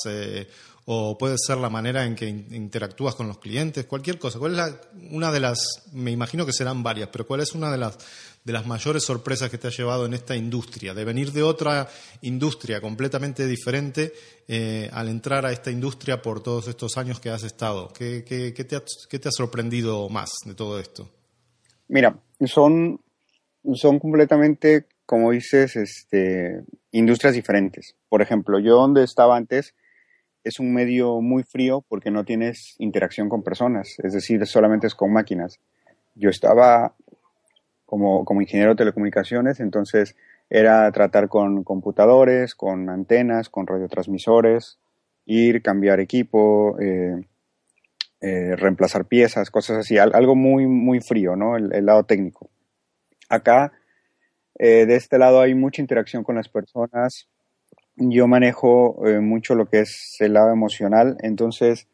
o puede ser la manera en que interactúas con los clientes, cualquier cosa. ¿Cuál es una de las, me imagino que serán varias, pero cuál es una de las mayores sorpresas que te has llevado en esta industria, de venir de otra industria completamente diferente al entrar a esta industria por todos estos años que has estado? ¿Qué te ha sorprendido más de todo esto? Mira, son completamente, como dices, industrias diferentes. Por ejemplo, yo donde estaba antes es un medio muy frío porque no tienes interacción con personas, es decir, solamente es con máquinas. Yo estaba como ingeniero de telecomunicaciones, entonces era tratar con computadores, con antenas, con radiotransmisores, ir, cambiar equipo, reemplazar piezas, cosas así, algo muy, muy frío, ¿no? El lado técnico. Acá, de este lado hay mucha interacción con las personas. Yo manejo mucho lo que es el lado emocional, entonces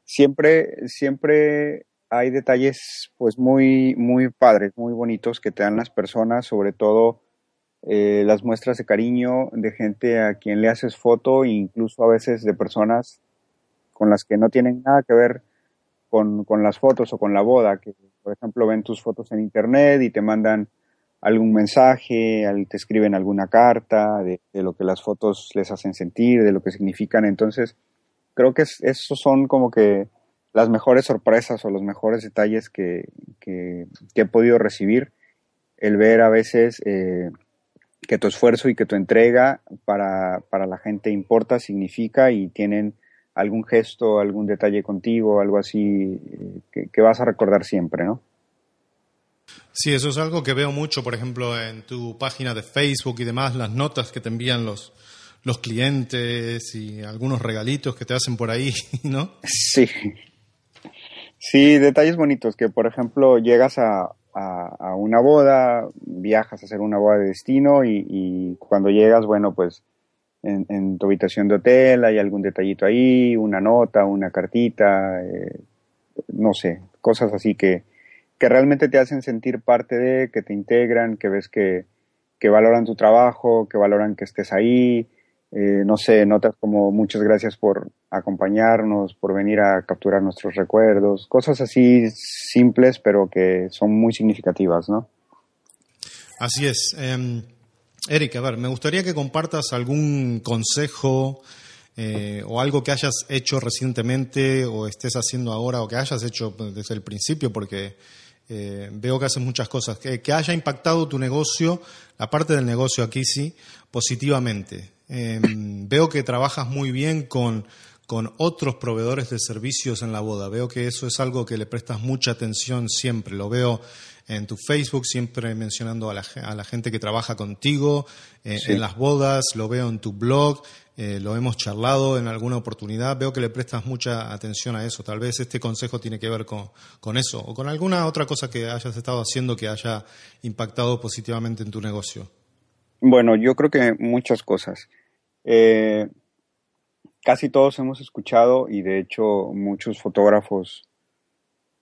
siempre hay detalles pues muy, muy padres, muy bonitos que te dan las personas, sobre todo las muestras de cariño de gente a quien le haces foto, e incluso a veces de personas con las que no tienen nada que ver con las fotos o con la boda, que por ejemplo ven tus fotos en internet y te mandan algún mensaje, te escriben alguna carta de lo que las fotos les hacen sentir, de lo que significan. Entonces, creo que esos son como que las mejores sorpresas o los mejores detalles que he podido recibir. El ver a veces que tu esfuerzo y que tu entrega para la gente importa, significa, y tienen algún gesto, algún detalle contigo, algo así que vas a recordar siempre, ¿no? Sí, eso es algo que veo mucho, por ejemplo, en tu página de Facebook y demás, las notas que te envían los clientes y algunos regalitos que te hacen por ahí, ¿no? Sí, sí, detalles bonitos, que por ejemplo llegas a una boda, viajas a hacer una boda de destino y cuando llegas, bueno, pues en tu habitación de hotel hay algún detallito ahí, una nota, una cartita, no sé, cosas así que realmente te hacen sentir parte de, que te integran, que ves que valoran tu trabajo, que valoran que estés ahí. No sé, notas como muchas gracias por acompañarnos, por venir a capturar nuestros recuerdos, cosas así simples pero que son muy significativas, ¿no? Así es. Eric, a ver, me gustaría que compartas algún consejo o algo que hayas hecho recientemente o estés haciendo ahora o que hayas hecho desde el principio, porque veo que haces muchas cosas, que haya impactado tu negocio, la parte del negocio aquí sí, positivamente. Veo que trabajas muy bien con otros proveedores de servicios en la boda. Veo que eso es algo que le prestas mucha atención siempre. Lo veo en tu Facebook, siempre mencionando a la gente que trabaja contigo, Sí. en las bodas, lo veo en tu blog, lo hemos charlado en alguna oportunidad. Veo que le prestas mucha atención a eso. Tal vez este consejo tiene que ver con eso o con alguna otra cosa que hayas estado haciendo que haya impactado positivamente en tu negocio. Bueno, yo creo que muchas cosas. Eh, Casi todos hemos escuchado, y de hecho muchos fotógrafos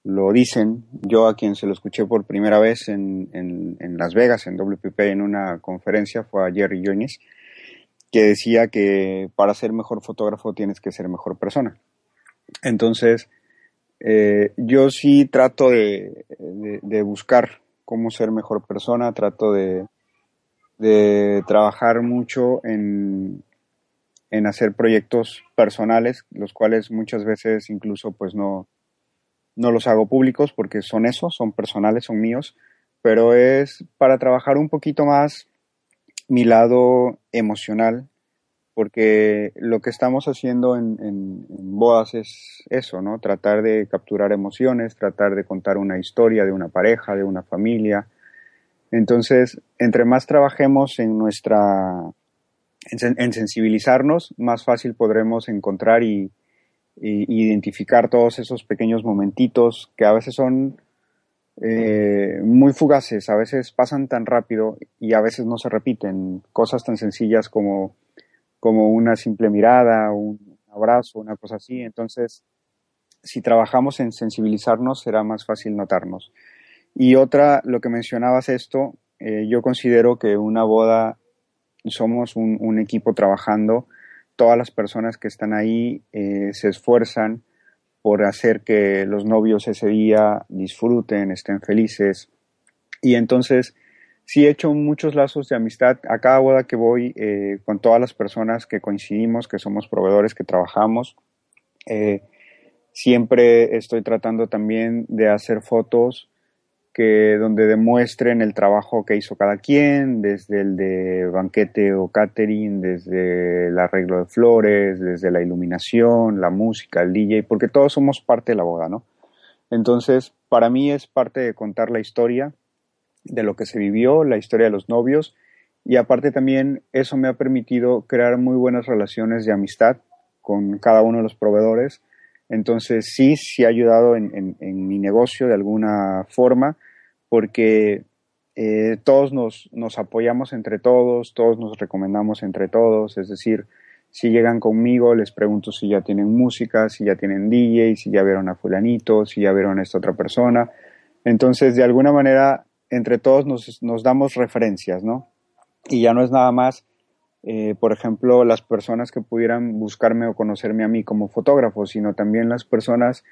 lo dicen. Yo a quien se lo escuché por primera vez en Las Vegas, en WPP, en una conferencia, fue a Jerry Jones, que decía que para ser mejor fotógrafo tienes que ser mejor persona. Entonces, yo sí trato de buscar cómo ser mejor persona, trato de trabajar mucho en hacer proyectos personales, los cuales muchas veces incluso pues no los hago públicos porque son esos, son personales, son míos, pero es para trabajar un poquito más mi lado emocional, porque lo que estamos haciendo en bodas es eso, ¿no? Tratar de capturar emociones, tratar de contar una historia de una pareja, de una familia. Entonces, entre más trabajemos en sensibilizarnos, más fácil podremos encontrar y identificar todos esos pequeños momentitos que a veces son muy fugaces, a veces pasan tan rápido y a veces no se repiten. Cosas tan sencillas como una simple mirada, un abrazo, una cosa así. Entonces, si trabajamos en sensibilizarnos, será más fácil notarnos. Y otra, lo que mencionabas esto, yo considero que una boda somos un equipo trabajando. Todas las personas que están ahí se esfuerzan por hacer que los novios ese día disfruten, estén felices. Y entonces sí he hecho muchos lazos de amistad a cada boda que voy, con todas las personas que coincidimos, que somos proveedores, que trabajamos. Siempre estoy tratando también de hacer fotos donde demuestren el trabajo que hizo cada quien, desde el de banquete o catering, desde el arreglo de flores, desde la iluminación, la música, el DJ, porque todos somos parte de la boda, ¿no? Entonces, para mí es parte de contar la historia de lo que se vivió, la historia de los novios, y aparte también eso me ha permitido crear muy buenas relaciones de amistad con cada uno de los proveedores. Entonces sí ha ayudado en mi negocio de alguna forma, porque todos nos apoyamos entre todos nos recomendamos entre todos. Es decir, si llegan conmigo, les pregunto si ya tienen música, si ya tienen DJ, si ya vieron a fulanito, si ya vieron a esta otra persona. Entonces, de alguna manera, entre todos nos damos referencias, ¿no? Y ya no es nada más, por ejemplo, las personas que pudieran buscarme o conocerme a mí como fotógrafo, sino también las personas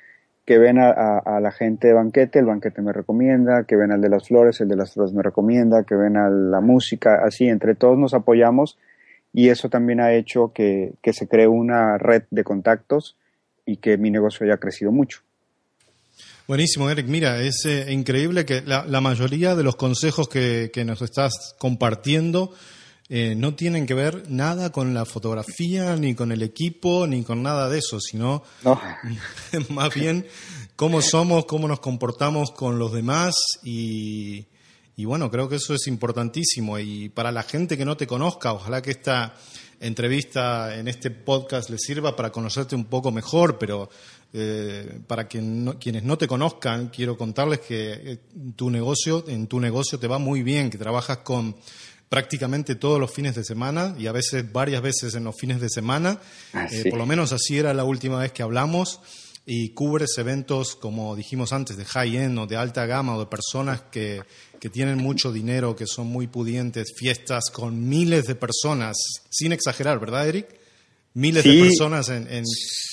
que ven a la gente de banquete, el banquete me recomienda, que ven al de las flores, el de las flores me recomienda, que ven a la música, así, entre todos nos apoyamos, y eso también ha hecho que se cree una red de contactos y que mi negocio haya crecido mucho. Buenísimo, Eric. Mira, es increíble que la mayoría de los consejos que nos estás compartiendo no tienen que ver nada con la fotografía, ni con el equipo, ni con nada de eso, sino más bien cómo somos, cómo nos comportamos con los demás y bueno, creo que eso es importantísimo. Y para la gente que no te conozca, ojalá que esta entrevista en este podcast les sirva para conocerte un poco mejor, pero para quienes no te conozcan, quiero contarles que en tu negocio te va muy bien, que trabajas con prácticamente todos los fines de semana y a veces varias veces en los fines de semana. Sí. Por lo menos así era la última vez que hablamos, y cubres eventos, como dijimos antes, de high-end o de alta gama o de personas que tienen mucho dinero, que son muy pudientes, fiestas con miles de personas, sin exagerar, ¿verdad, Eric? Miles de personas en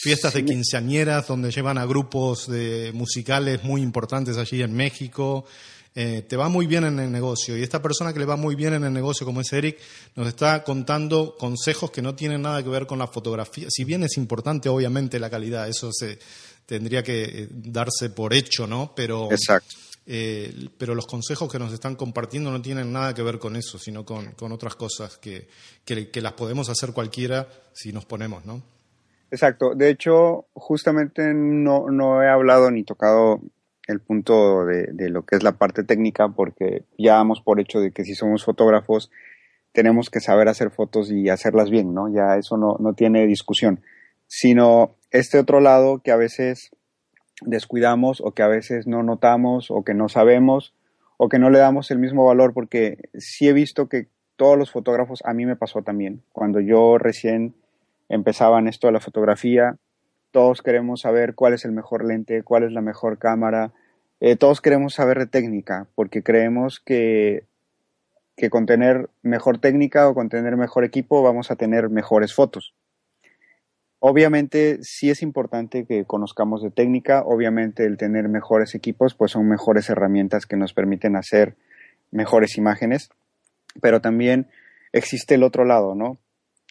fiestas de quinceañeras donde llevan a grupos musicales muy importantes allí en México. Te va muy bien en el negocio, y esta persona que le va muy bien en el negocio, como es Eric, nos está contando consejos que no tienen nada que ver con la fotografía. Si bien es importante, obviamente, la calidad, eso se tendría que darse por hecho, ¿no? Pero, exacto. Pero los consejos que nos están compartiendo no tienen nada que ver con eso, sino con otras cosas que las podemos hacer cualquiera si nos ponemos, ¿no? Exacto. De hecho, justamente no he hablado ni tocado el punto de lo que es la parte técnica, porque ya damos por hecho de que si somos fotógrafos tenemos que saber hacer fotos y hacerlas bien, ¿no? Ya eso no tiene discusión, sino este otro lado que a veces descuidamos, o que a veces no notamos, o que no sabemos, o que no le damos el mismo valor, porque sí he visto que todos los fotógrafos, a mí me pasó también, cuando yo recién empezaba en esto de la fotografía, todos queremos saber cuál es el mejor lente, cuál es la mejor cámara. Todos queremos saber de técnica, porque creemos que con tener mejor técnica o con tener mejor equipo vamos a tener mejores fotos. Obviamente sí es importante que conozcamos de técnica. Obviamente el tener mejores equipos pues son mejores herramientas que nos permiten hacer mejores imágenes. Pero también existe el otro lado, ¿no?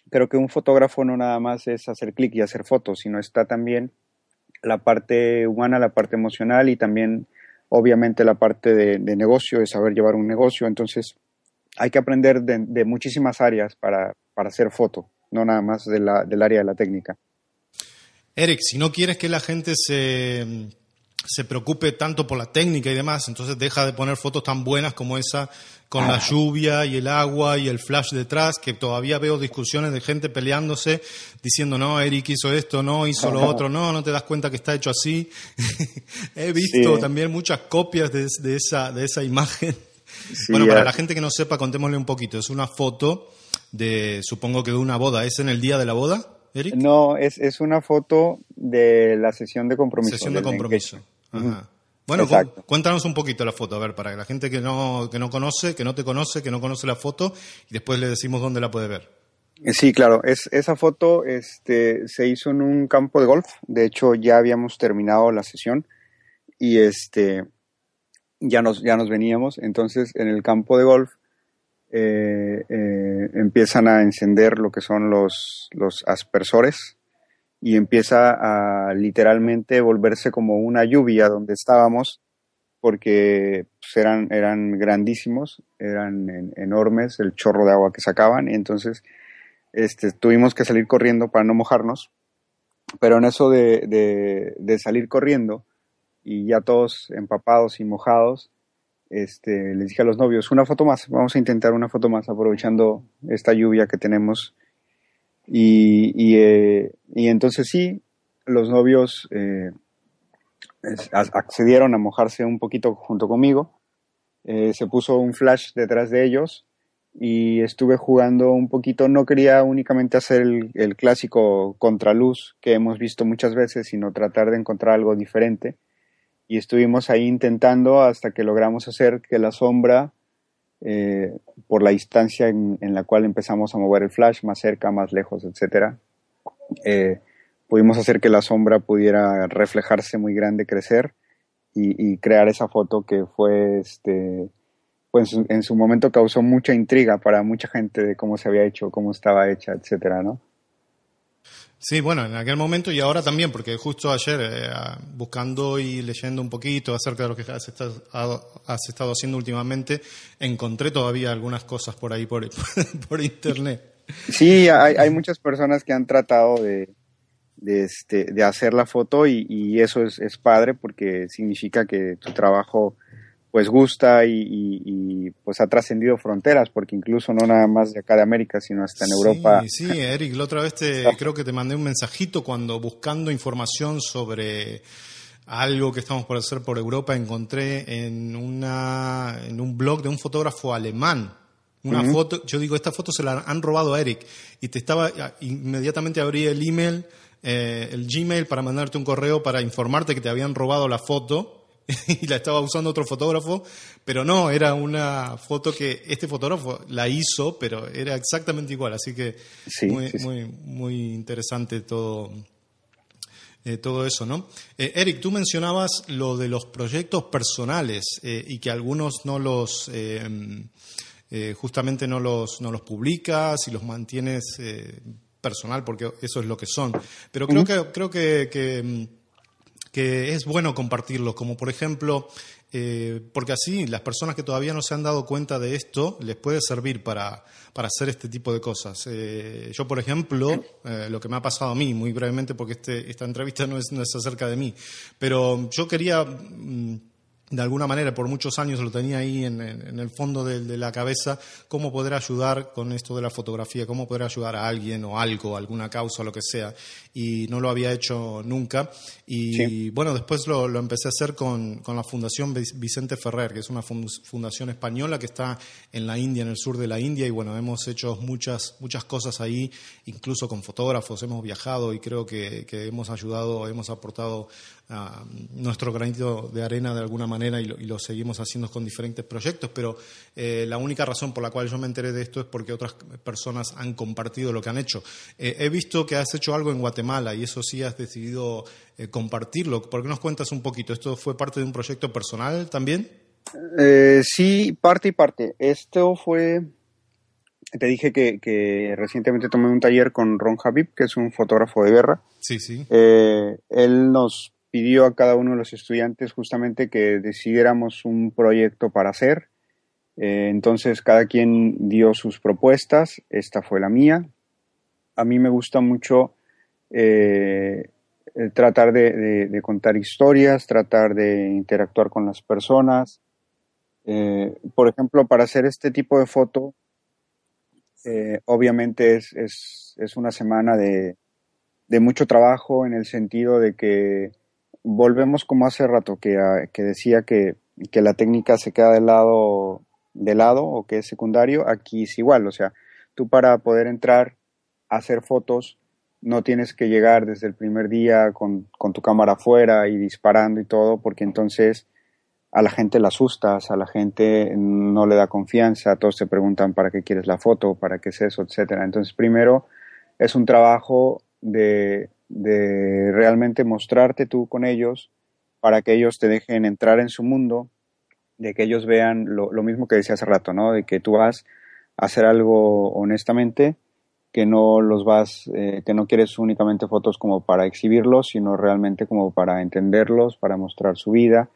Creo que un fotógrafo no nada más es hacer clic y hacer fotos, sino está también la parte humana, la parte emocional, y también obviamente la parte de negocio, de saber llevar un negocio. Entonces hay que aprender de muchísimas áreas para hacer foto, no nada más del área de la técnica. Eric, si no quieres que la gente se preocupe tanto por la técnica y demás, entonces deja de poner fotos tan buenas como esa con la lluvia y el agua y el flash detrás, que todavía veo discusiones de gente peleándose, diciendo, no, Eric hizo esto, no, hizo lo otro, no te das cuenta que está hecho así. He visto también muchas copias de esa imagen. Sí, bueno, para la gente que no sepa, contémosle un poquito. Es una foto supongo que de una boda. ¿Es en el día de la boda, Eric? No, es una foto de la sesión de compromiso. Sesión de compromiso. Ajá. Bueno, cuéntanos un poquito la foto, a ver, para que la gente que no conoce, que no te conoce, que no conoce la foto, y después le decimos dónde la puede ver. Sí, claro, esa foto se hizo en un campo de golf. De hecho, ya habíamos terminado la sesión y ya nos veníamos. Entonces, en el campo de golf empiezan a encender lo que son los aspersores y empieza a literalmente volverse como una lluvia donde estábamos, porque pues, eran grandísimos, eran enormes el chorro de agua que sacaban, y entonces tuvimos que salir corriendo para no mojarnos, pero en eso de salir corriendo y ya todos empapados y mojados, les dije a los novios, una foto más, vamos a intentar una foto más aprovechando esta lluvia que tenemos. Y entonces sí, los novios accedieron a mojarse un poquito junto conmigo. Se puso un flash detrás de ellos y estuve jugando un poquito. No quería únicamente hacer el clásico contraluz que hemos visto muchas veces, sino tratar de encontrar algo diferente. Y estuvimos ahí intentando hasta que logramos hacer que la sombra, por la distancia en la cual empezamos a mover el flash, más cerca, más lejos, etcétera, pudimos hacer que la sombra pudiera reflejarse muy grande, crecer y crear esa foto que fue, pues en su momento causó mucha intriga para mucha gente de cómo se había hecho, cómo estaba hecha, etcétera, ¿no? Sí, bueno, en aquel momento y ahora también, porque justo ayer, buscando y leyendo un poquito acerca de lo que has estado haciendo últimamente, encontré todavía algunas cosas por ahí, por internet. Sí, hay muchas personas que han tratado de hacer la foto y eso es padre, porque significa que tu trabajo pues gusta y pues ha trascendido fronteras, porque incluso no nada más de acá de América, sino hasta en Europa. Sí, Eric, la otra vez creo que te mandé un mensajito cuando buscando información sobre algo que estamos por hacer por Europa, encontré en un blog de un fotógrafo alemán una foto. Yo digo, esta foto se la han robado a Eric, y inmediatamente abrí el email, el Gmail, para mandarte un correo para informarte que te habían robado la foto y la estaba usando otro fotógrafo, pero no, era una foto que este fotógrafo la hizo, pero era exactamente igual, así que sí. Muy interesante todo eso, ¿no? Eric, tú mencionabas lo de los proyectos personales, y que algunos no los justamente no los publicas y los mantienes personal, porque eso es lo que son, pero creo que es bueno compartirlos, como por ejemplo, porque así las personas que todavía no se han dado cuenta de esto les puede servir para hacer este tipo de cosas. Yo, por ejemplo, lo que me ha pasado a mí, muy brevemente, porque esta entrevista no es acerca de mí, pero yo quería, de alguna manera, por muchos años lo tenía ahí en el fondo de la cabeza, cómo poder ayudar con esto de la fotografía, cómo poder ayudar a alguien o algo, alguna causa, lo que sea, y no lo había hecho nunca. Y bueno, después lo empecé a hacer con la Fundación Vicente Ferrer, que es una fundación española que está en la India, en el sur de la India, y bueno, hemos hecho muchas cosas ahí, incluso con fotógrafos, hemos viajado y creo que hemos ayudado, hemos aportado nuestro granito de arena de alguna manera, y lo seguimos haciendo con diferentes proyectos, pero la única razón por la cual yo me enteré de esto es porque otras personas han compartido lo que han hecho. He visto que has hecho algo en Guatemala y eso sí has decidido compartirlo. ¿Por qué nos cuentas un poquito? ¿Esto fue parte de un proyecto personal también? Sí, parte y parte. Esto fue... Te dije que recientemente tomé un taller con Ron Habib, que es un fotógrafo de guerra. Sí. Él nos pidió a cada uno de los estudiantes justamente que decidiéramos un proyecto para hacer. Entonces cada quien dio sus propuestas. Esta fue la mía. A mí me gusta mucho tratar de contar historias, tratar de interactuar con las personas. Por ejemplo, para hacer este tipo de foto, obviamente es una semana de mucho trabajo, en el sentido de que volvemos como hace rato que decía que la técnica se queda de lado o que es secundario. Aquí es igual, o sea, tú para poder entrar a hacer fotos no tienes que llegar desde el primer día con tu cámara afuera y disparando y todo, porque entonces a la gente la asustas, a la gente no le da confianza, todos te preguntan para qué quieres la foto, para qué es eso, etcétera. Entonces, primero es un trabajo de realmente mostrarte tú con ellos para que ellos te dejen entrar en su mundo, de que ellos vean lo mismo que decía hace rato, ¿no? De que tú vas a hacer algo honestamente, que no que no quieres únicamente fotos como para exhibirlos, sino realmente como para entenderlos, para mostrar su vida.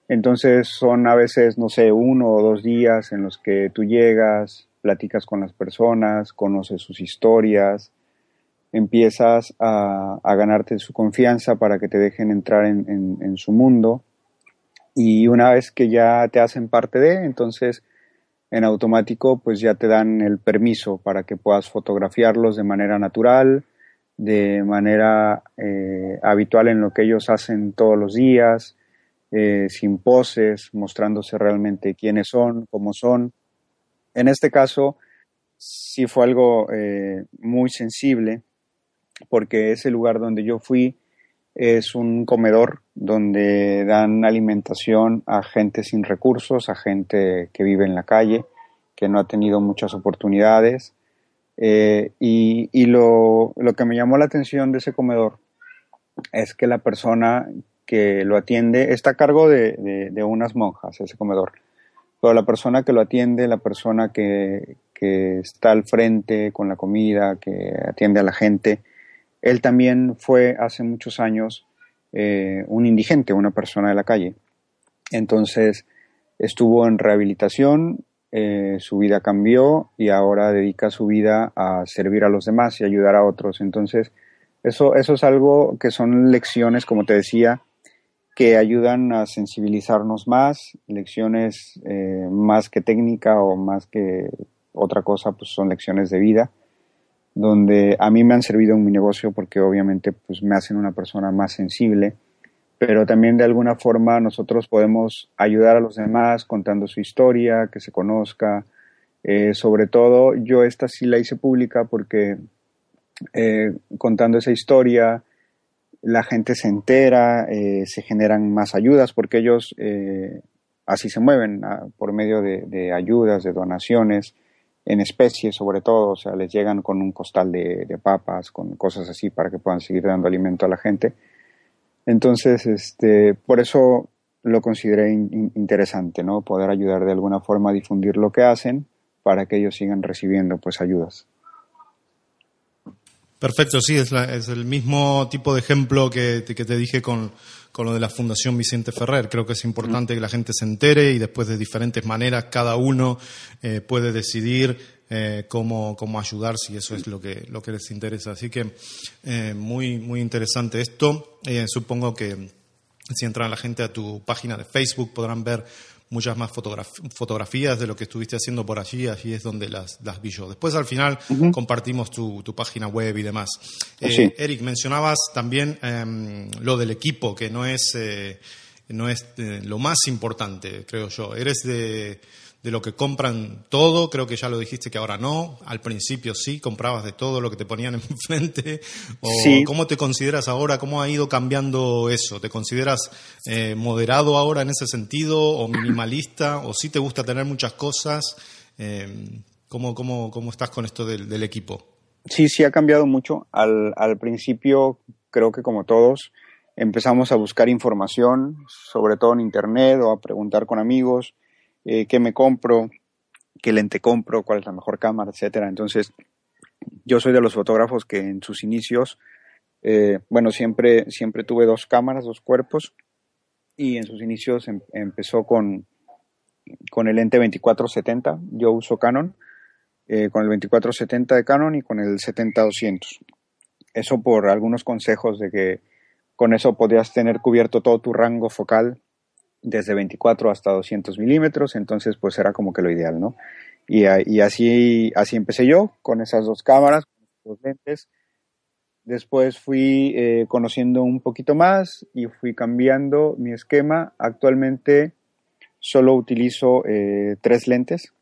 Entonces son a veces, no sé, 1 o 2 días en los que tú llegas, platicas con las personas, conoces sus historias, empiezas a ganarte su confianza para que te dejen entrar en su mundo, y una vez que ya te hacen parte entonces en automático pues ya te dan el permiso para que puedas fotografiarlos de manera natural, de manera habitual en lo que ellos hacen todos los días, sin poses, mostrándose realmente quiénes son, cómo son. En este caso sí fue algo muy sensible, porque ese lugar donde yo fui es un comedor donde dan alimentación a gente sin recursos, a gente que vive en la calle, que no ha tenido muchas oportunidades. Y lo que me llamó la atención de ese comedor es que la persona que lo atiende está a cargo de unas monjas, ese comedor. Pero la persona que lo atiende, la persona que está al frente con la comida, que atiende a la gente, él también fue hace muchos años un indigente, una persona de la calle. Entonces estuvo en rehabilitación, su vida cambió y ahora dedica su vida a servir a los demás y ayudar a otros. Entonces eso es algo que son lecciones, como te decía, que ayudan a sensibilizarnos más, lecciones más que técnica o más que otra cosa, pues son lecciones de vida, donde a mí me han servido en mi negocio porque obviamente pues me hacen una persona más sensible, pero también de alguna forma nosotros podemos ayudar a los demás contando su historia, que se conozca. Sobre todo yo esta sí la hice pública porque contando esa historia la gente se entera, se generan más ayudas porque ellos así se mueven por medio de ayudas, de donaciones, en especie sobre todo, o sea, les llegan con un costal de papas, con cosas así para que puedan seguir dando alimento a la gente. Entonces, por eso lo consideré interesante, ¿no? Poder ayudar de alguna forma a difundir lo que hacen para que ellos sigan recibiendo, pues, ayudas. Perfecto, sí, es el mismo tipo de ejemplo que te dije con lo de la Fundación Vicente Ferrer. Creo que es importante que la gente se entere y después de diferentes maneras cada uno puede decidir cómo ayudar, si eso es lo que les interesa. Así que muy, muy interesante esto. Supongo que si entra la gente a tu página de Facebook podrán ver muchas más fotografías de lo que estuviste haciendo por allí es donde las vi yo. Después al final compartimos tu página web y demás. Sí. Eric, mencionabas también lo del equipo, que no es lo más importante, creo yo. Eres de lo que compran todo, creo que ya lo dijiste que ahora no, al principio sí, comprabas de todo lo que te ponían enfrente, o sí. ¿Cómo te consideras ahora? ¿Cómo ha ido cambiando eso? ¿Te consideras moderado ahora en ese sentido, o minimalista, o sí te gusta tener muchas cosas? ¿Cómo estás con esto del equipo? Sí, ha cambiado mucho. Al principio, creo que como todos, empezamos a buscar información, sobre todo en internet, o a preguntar con amigos, qué me compro, qué lente compro, cuál es la mejor cámara, etcétera. Entonces, yo soy de los fotógrafos que en sus inicios, siempre tuve 2 cámaras, 2 cuerpos, y en sus inicios empezó con el lente 24-70. Yo uso Canon, con el 24-70 de Canon y con el 70-200. Eso por algunos consejos de que con eso podías tener cubierto todo tu rango focal desde 24 hasta 200 milímetros, entonces pues era como que lo ideal, ¿no? Y así empecé yo, con esas 2 cámaras, con esos 2 lentes. Después fui conociendo un poquito más y fui cambiando mi esquema. Actualmente solo utilizo 3 lentes,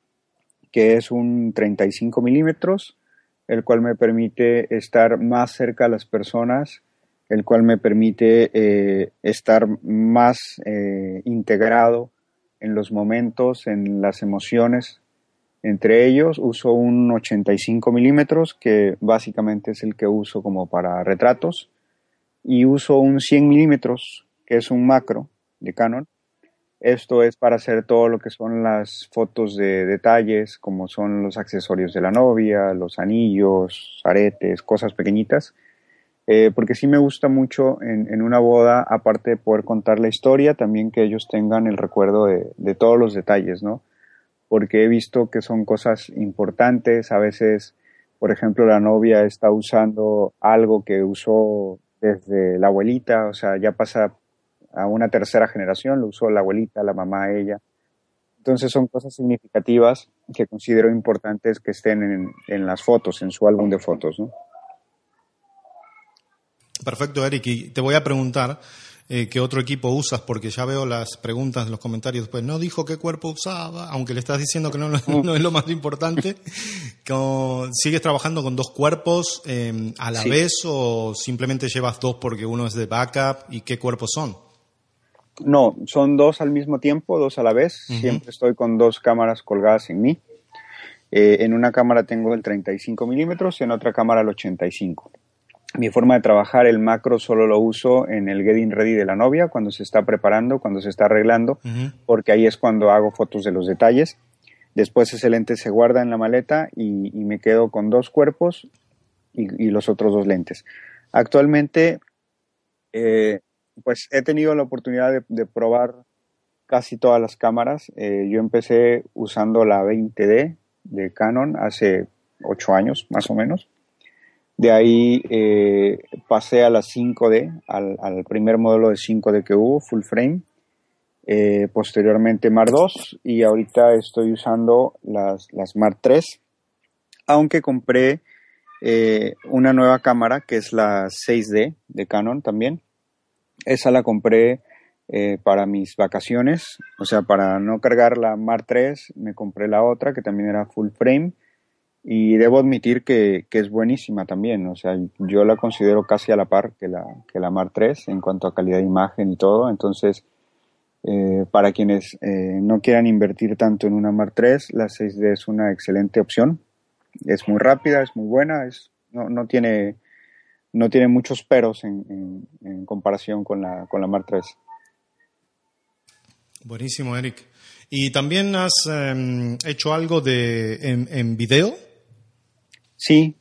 que es un 35 milímetros, el cual me permite estar más cerca a las personas, el cual me permite estar más integrado en los momentos, en las emociones. Entre ellos uso un 85 milímetros, que básicamente es el que uso como para retratos, y uso un 100 milímetros, que es un macro de Canon. Esto es para hacer todo lo que son las fotos de detalles, como son los accesorios de la novia, los anillos, aretes, cosas pequeñitas. Porque sí me gusta mucho en una boda, aparte de poder contar la historia, también que ellos tengan el recuerdo de todos los detalles, ¿no? Porque he visto que son cosas importantes. A veces, por ejemplo, la novia está usando algo que usó desde la abuelita, o sea, ya pasa a una tercera generación, lo usó la abuelita, la mamá, ella. Entonces son cosas significativas que considero importantes que estén en las fotos, en su álbum de fotos, ¿no? Perfecto, Eric. Y te voy a preguntar qué otro equipo usas, porque ya veo las preguntas, los comentarios después. No dijo qué cuerpo usaba, aunque le estás diciendo que no es lo más importante. ¿Sigues trabajando con dos cuerpos a la vez o simplemente llevas dos porque uno es de backup? ¿Y qué cuerpos son? No, son dos al mismo tiempo, dos a la vez. Uh-huh. Siempre estoy con dos cámaras colgadas en mí. En una cámara tengo el 35 milímetros y en otra cámara el 85. Mi forma de trabajar, el macro solo lo uso en el getting ready de la novia, cuando se está preparando, cuando se está arreglando, uh-huh, porque ahí es cuando hago fotos de los detalles. Después ese lente se guarda en la maleta y me quedo con dos cuerpos y los otros dos lentes. Actualmente, pues he tenido la oportunidad de probar casi todas las cámaras. Yo empecé usando la 20D de Canon hace 8 años, más o menos. De ahí pasé a la 5D, al primer modelo de 5D que hubo, full frame. Posteriormente Mark II y ahorita estoy usando las Mark III, aunque compré una nueva cámara que es la 6D de Canon también. Esa la compré para mis vacaciones, o sea, para no cargar la Mark III me compré la otra que también era full frame. Y debo admitir que es buenísima también, o sea, yo la considero casi a la par que la Mark III en cuanto a calidad de imagen y todo. Entonces, para quienes no quieran invertir tanto en una Mark III, la 6D es una excelente opción. Es muy rápida, es muy buena, no tiene muchos peros en comparación con la Mark III. Buenísimo, Eric. ¿Y también has hecho algo en video? Sí.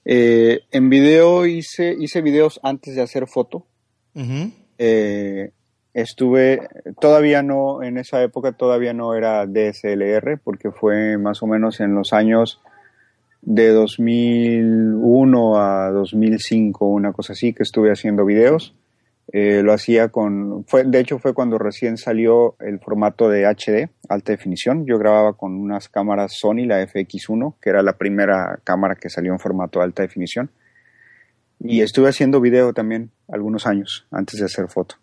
En video hice videos antes de hacer foto. Uh-huh. Todavía no, en esa época todavía no era DSLR, porque fue más o menos en los años de 2001 a 2005, una cosa así, que estuve haciendo videos. Lo hacía de hecho fue cuando recién salió el formato de HD, alta definición. Yo grababa con unas cámaras Sony, la FX1, que era la primera cámara que salió en formato de alta definición. Y estuve haciendo video también algunos años antes de hacer foto.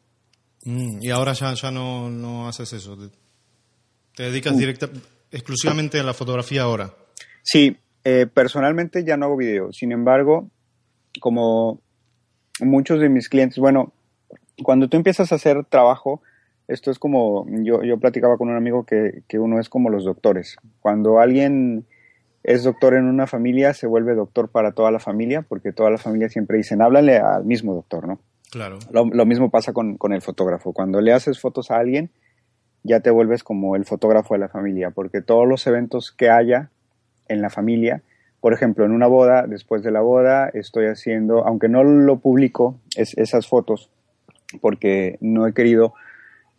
Y ahora ya no haces eso. ¿Te dedicas exclusivamente a la fotografía ahora? Sí, personalmente ya no hago video. Sin embargo, como muchos de mis clientes, bueno, cuando tú empiezas a hacer trabajo, esto es como, yo platicaba con un amigo que uno es como los doctores. Cuando alguien es doctor en una familia, se vuelve doctor para toda la familia, porque toda la familia siempre dicen, háblale al mismo doctor, ¿no? Claro. Lo mismo pasa con el fotógrafo. Cuando le haces fotos a alguien, ya te vuelves como el fotógrafo de la familia, porque todos los eventos que haya en la familia, por ejemplo, en una boda, después de la boda, estoy haciendo, aunque no lo publico, esas fotos, porque no he querido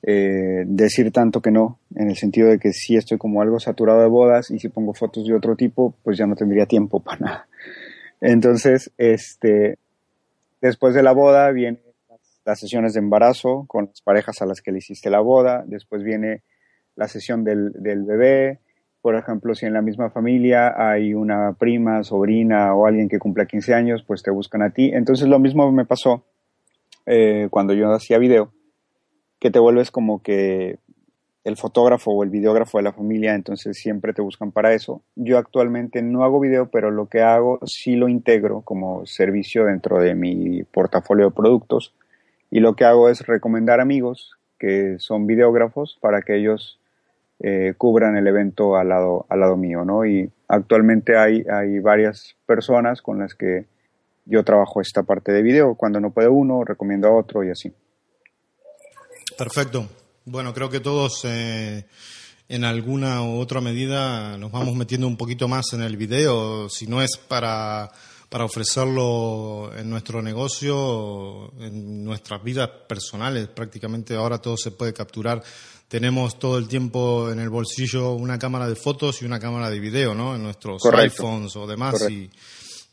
decir tanto que no, en el sentido de que si estoy como algo saturado de bodas y si pongo fotos de otro tipo, pues ya no tendría tiempo para nada. Entonces, después de la boda vienen las sesiones de embarazo con las parejas a las que le hiciste la boda, después viene la sesión del bebé. Por ejemplo, si en la misma familia hay una prima, sobrina o alguien que cumpla 15 años, pues te buscan a ti. Entonces lo mismo me pasó cuando yo hacía video, que te vuelves como que el fotógrafo o el videógrafo de la familia, entonces siempre te buscan para eso. Yo actualmente no hago video, pero lo que hago sí lo integro como servicio dentro de mi portafolio de productos, y lo que hago es recomendar amigos que son videógrafos para que ellos cubran el evento al lado mío, ¿no? Y actualmente hay varias personas con las que yo trabajo esta parte de video. Cuando no puede uno, recomiendo a otro y así. Perfecto. Bueno, creo que todos en alguna u otra medida nos vamos metiendo un poquito más en el video, si no es para ofrecerlo en nuestro negocio, en nuestras vidas personales. Prácticamente ahora todo se puede capturar. Tenemos todo el tiempo en el bolsillo una cámara de fotos y una cámara de video, ¿no? En nuestros Correcto. iPhones o demás.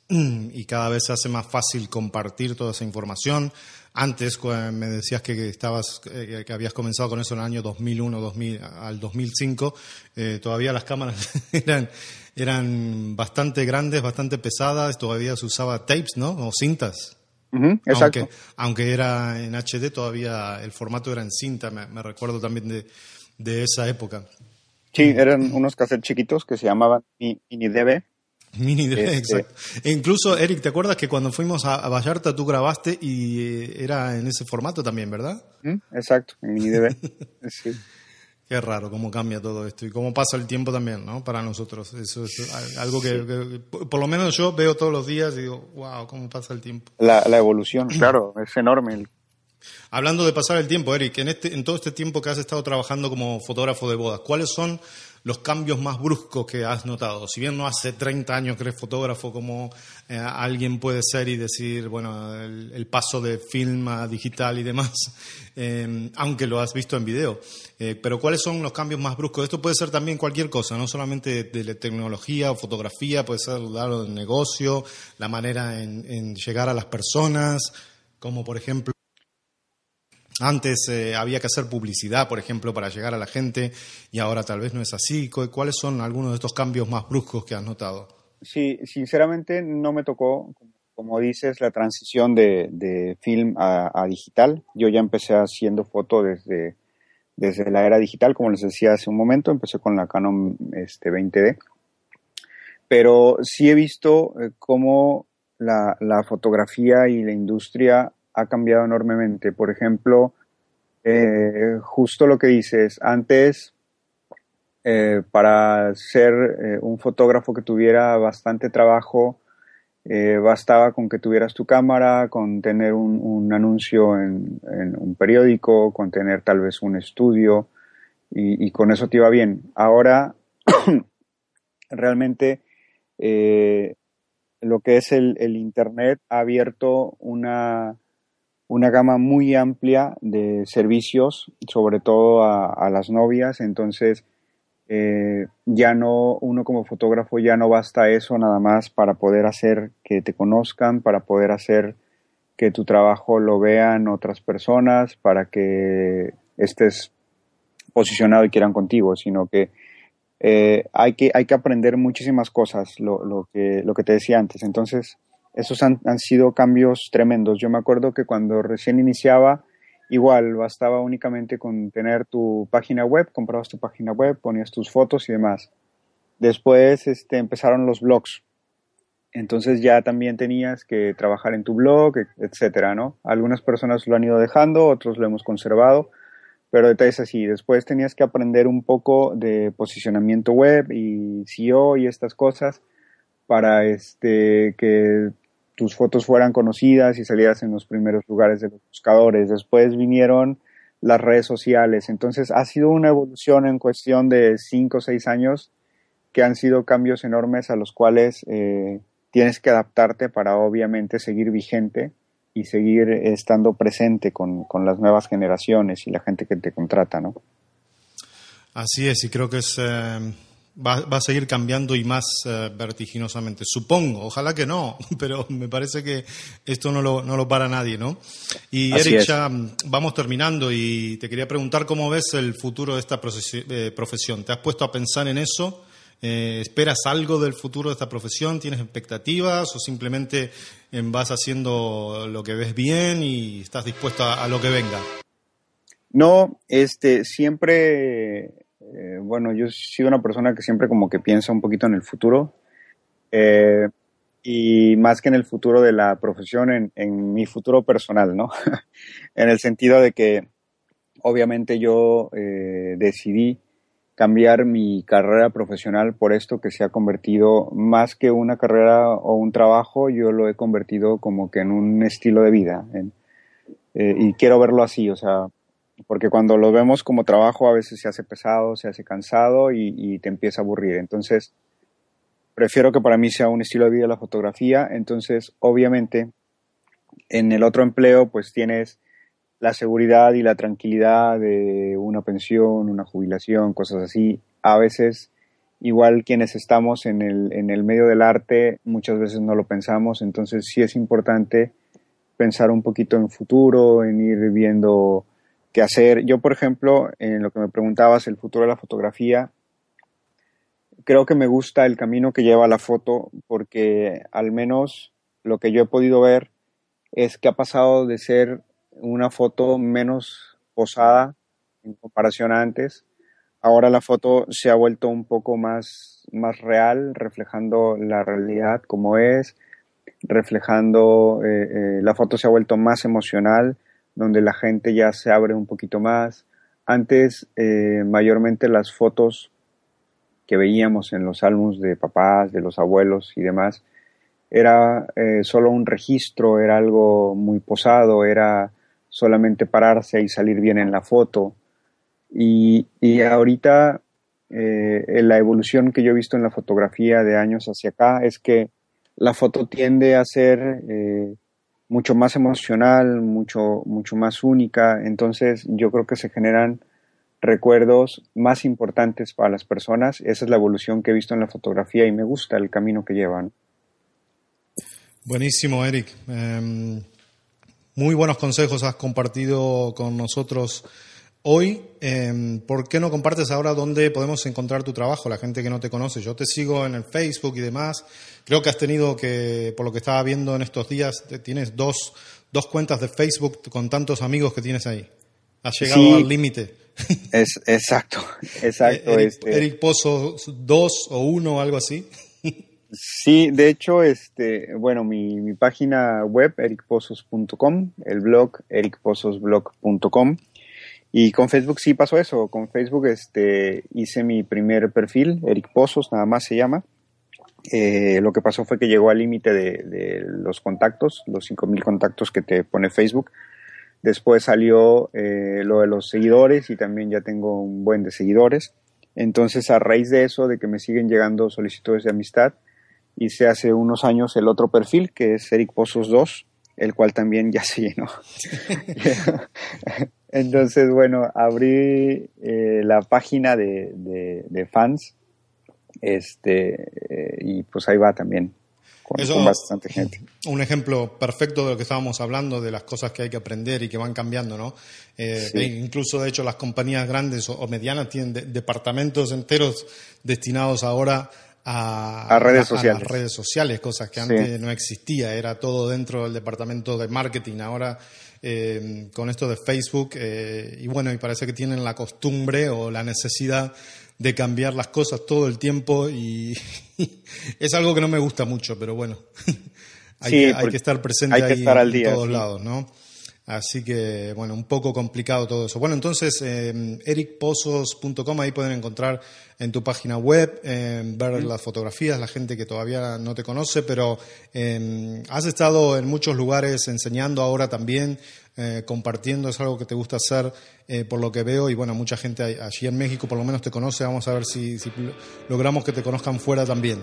Y cada vez se hace más fácil compartir toda esa información. Antes me decías que habías comenzado con eso en el año 2001, al 2005. Todavía las cámaras eran bastante grandes, bastante pesadas. Todavía se usaba tapes, ¿no? O cintas. Exacto. Aunque era en HD, todavía el formato era en cinta. Me recuerdo también de esa época. Sí, eran unos cassettes chiquitos que se llamaban mini DV. Mini DV, exacto. E incluso, Eric, ¿te acuerdas que cuando fuimos a Vallarta tú grabaste y era en ese formato también, verdad? Exacto, en mini DV. Sí. Qué raro cómo cambia todo esto y cómo pasa el tiempo también, ¿no? Para nosotros. Eso es algo que por lo menos yo veo todos los días y digo, wow, cómo pasa el tiempo. La evolución, claro, es enorme. Hablando de pasar el tiempo, Eric, en todo este tiempo que has estado trabajando como fotógrafo de bodas, ¿cuáles son los cambios más bruscos que has notado? Si bien no hace 30 años que eres fotógrafo, como alguien puede ser y decir, bueno, el paso de film a digital y demás, aunque lo has visto en video. Pero ¿cuáles son los cambios más bruscos? Esto puede ser también cualquier cosa, no solamente de la tecnología o fotografía, puede ser algo del negocio, la manera en llegar a las personas, como por ejemplo, antes había que hacer publicidad, por ejemplo, para llegar a la gente y ahora tal vez no es así. ¿Cuáles son algunos de estos cambios más bruscos que has notado? Sí, sinceramente no me tocó, como dices, la transición de film a digital. Yo ya empecé haciendo foto desde la era digital, como les decía hace un momento. Empecé con la Canon 20D. Pero sí he visto cómo la fotografía y la industria ha cambiado enormemente. Por ejemplo, justo lo que dices, antes para ser un fotógrafo que tuviera bastante trabajo, bastaba con que tuvieras tu cámara, con tener un anuncio en un periódico, con tener tal vez un estudio y con eso te iba bien. Ahora realmente lo que es el Internet ha abierto una gama muy amplia de servicios, sobre todo a las novias. Entonces uno como fotógrafo ya no basta eso nada más para poder hacer que te conozcan, para poder hacer que tu trabajo lo vean otras personas, para que estés posicionado y quieran contigo, sino que hay que aprender muchísimas cosas, lo que te decía antes. Entonces esos han sido cambios tremendos. Yo me acuerdo que cuando recién iniciaba, igual bastaba únicamente con tener tu página web, comprabas tu página web, ponías tus fotos y demás. Después empezaron los blogs. Entonces ya también tenías que trabajar en tu blog, etcétera, ¿no? Algunas personas lo han ido dejando, otros lo hemos conservado, pero detalles así. Después tenías que aprender un poco de posicionamiento web y SEO y estas cosas para que tus fotos fueran conocidas y salieras en los primeros lugares de los buscadores. Después vinieron las redes sociales. Entonces ha sido una evolución en cuestión de 5 o 6 años que han sido cambios enormes a los cuales tienes que adaptarte para obviamente seguir vigente y seguir estando presente con las nuevas generaciones y la gente que te contrata, ¿no? Así es, y creo que va a seguir cambiando y más vertiginosamente. Supongo, ojalá que no, pero me parece que esto no lo para nadie, ¿no? Y Eric, ya vamos terminando y te quería preguntar cómo ves el futuro de esta profesión. ¿Te has puesto a pensar en eso? ¿Esperas algo del futuro de esta profesión? ¿Tienes expectativas o simplemente vas haciendo lo que ves bien y estás dispuesto a lo que venga? No, siempre, bueno, yo he sido una persona que siempre como que piensa un poquito en el futuro, y más que en el futuro de la profesión, en mi futuro personal, ¿no? En el sentido de que obviamente yo decidí cambiar mi carrera profesional por esto que se ha convertido, más que una carrera o un trabajo, yo lo he convertido como que en un estilo de vida. Y quiero verlo así, o sea, porque cuando lo vemos como trabajo a veces se hace pesado, se hace cansado y te empieza a aburrir. Entonces, prefiero que para mí sea un estilo de vida la fotografía. Entonces, obviamente, en el otro empleo pues tienes la seguridad y la tranquilidad de una pensión, una jubilación, cosas así. A veces, igual quienes estamos en el medio del arte, muchas veces no lo pensamos. Entonces, sí es importante pensar un poquito en futuro, en ir viendo qué hacer. Yo, por ejemplo, en lo que me preguntabas, el futuro de la fotografía, creo que me gusta el camino que lleva la foto, porque al menos lo que yo he podido ver es que ha pasado de ser una foto menos posada en comparación a antes. Ahora la foto se ha vuelto un poco más real, reflejando la realidad como es, reflejando, la foto se ha vuelto más emocional, donde la gente ya se abre un poquito más. Antes, mayormente las fotos que veíamos en los álbumes de papás, de los abuelos y demás, era solo un registro, era algo muy posado, era solamente pararse y salir bien en la foto. Y ahorita la evolución que yo he visto en la fotografía de años hacia acá es que la foto tiende a ser mucho más emocional, mucho más única. Entonces yo creo que se generan recuerdos más importantes para las personas. Esa es la evolución que he visto en la fotografía y me gusta el camino que llevan. Buenísimo, Eric. Muy buenos consejos has compartido con nosotros hoy. ¿Por qué no compartes ahora dónde podemos encontrar tu trabajo, la gente que no te conoce? Yo te sigo en el Facebook y demás. Creo que has tenido que, por lo que estaba viendo en estos días, tienes dos cuentas de Facebook con tantos amigos que tienes ahí. Has llegado al límite. Exacto. Eric Pozos 2 o 1 o algo así. Sí, de hecho, bueno, mi página web, ericpozos.com, el blog, ericpozosblog.com, y con Facebook sí pasó eso. Con Facebook hice mi primer perfil, Eric Pozos, nada más se llama. Lo que pasó fue que llegó al límite de los contactos, los 5,000 contactos que te pone Facebook. Después salió lo de los seguidores y también ya tengo un buen de seguidores. Entonces, a raíz de eso, de que me siguen llegando solicitudes de amistad, hice hace unos años el otro perfil, que es Eric Pozos 2, el cual también ya se llenó. Entonces, bueno, abrí la página de fans, y pues ahí va también, con bastante gente. Un ejemplo perfecto de lo que estábamos hablando, de las cosas que hay que aprender y que van cambiando, ¿no? Sí. Incluso, de hecho, las compañías grandes o medianas tienen departamentos enteros destinados ahora a redes sociales. A las redes sociales, cosas que antes no existía, era todo dentro del departamento de marketing. Ahora, con esto de Facebook, y bueno, y parece que tienen la costumbre o la necesidad de cambiar las cosas todo el tiempo, y es algo que no me gusta mucho, pero bueno, hay que estar presente, hay que estar al día, en todos lados, ¿no? Así que, bueno, un poco complicado todo eso. Bueno, entonces, ericpozos.com, ahí pueden encontrar en tu página web, ver las fotografías, la gente que todavía no te conoce, pero has estado en muchos lugares enseñando ahora también, compartiendo, es algo que te gusta hacer, por lo que veo, y bueno, mucha gente allí en México por lo menos te conoce. Vamos a ver si logramos que te conozcan fuera también.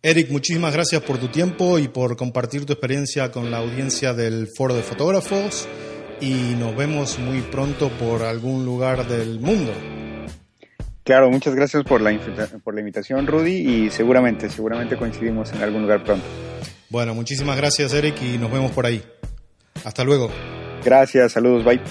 Eric, muchísimas gracias por tu tiempo y por compartir tu experiencia con la audiencia del Foro de Fotógrafos, y nos vemos muy pronto por algún lugar del mundo. Claro, muchas gracias por la invitación, Rudy, y seguramente coincidimos en algún lugar pronto. Bueno, muchísimas gracias, Eric, y nos vemos por ahí. Hasta luego. Gracias, saludos, bye.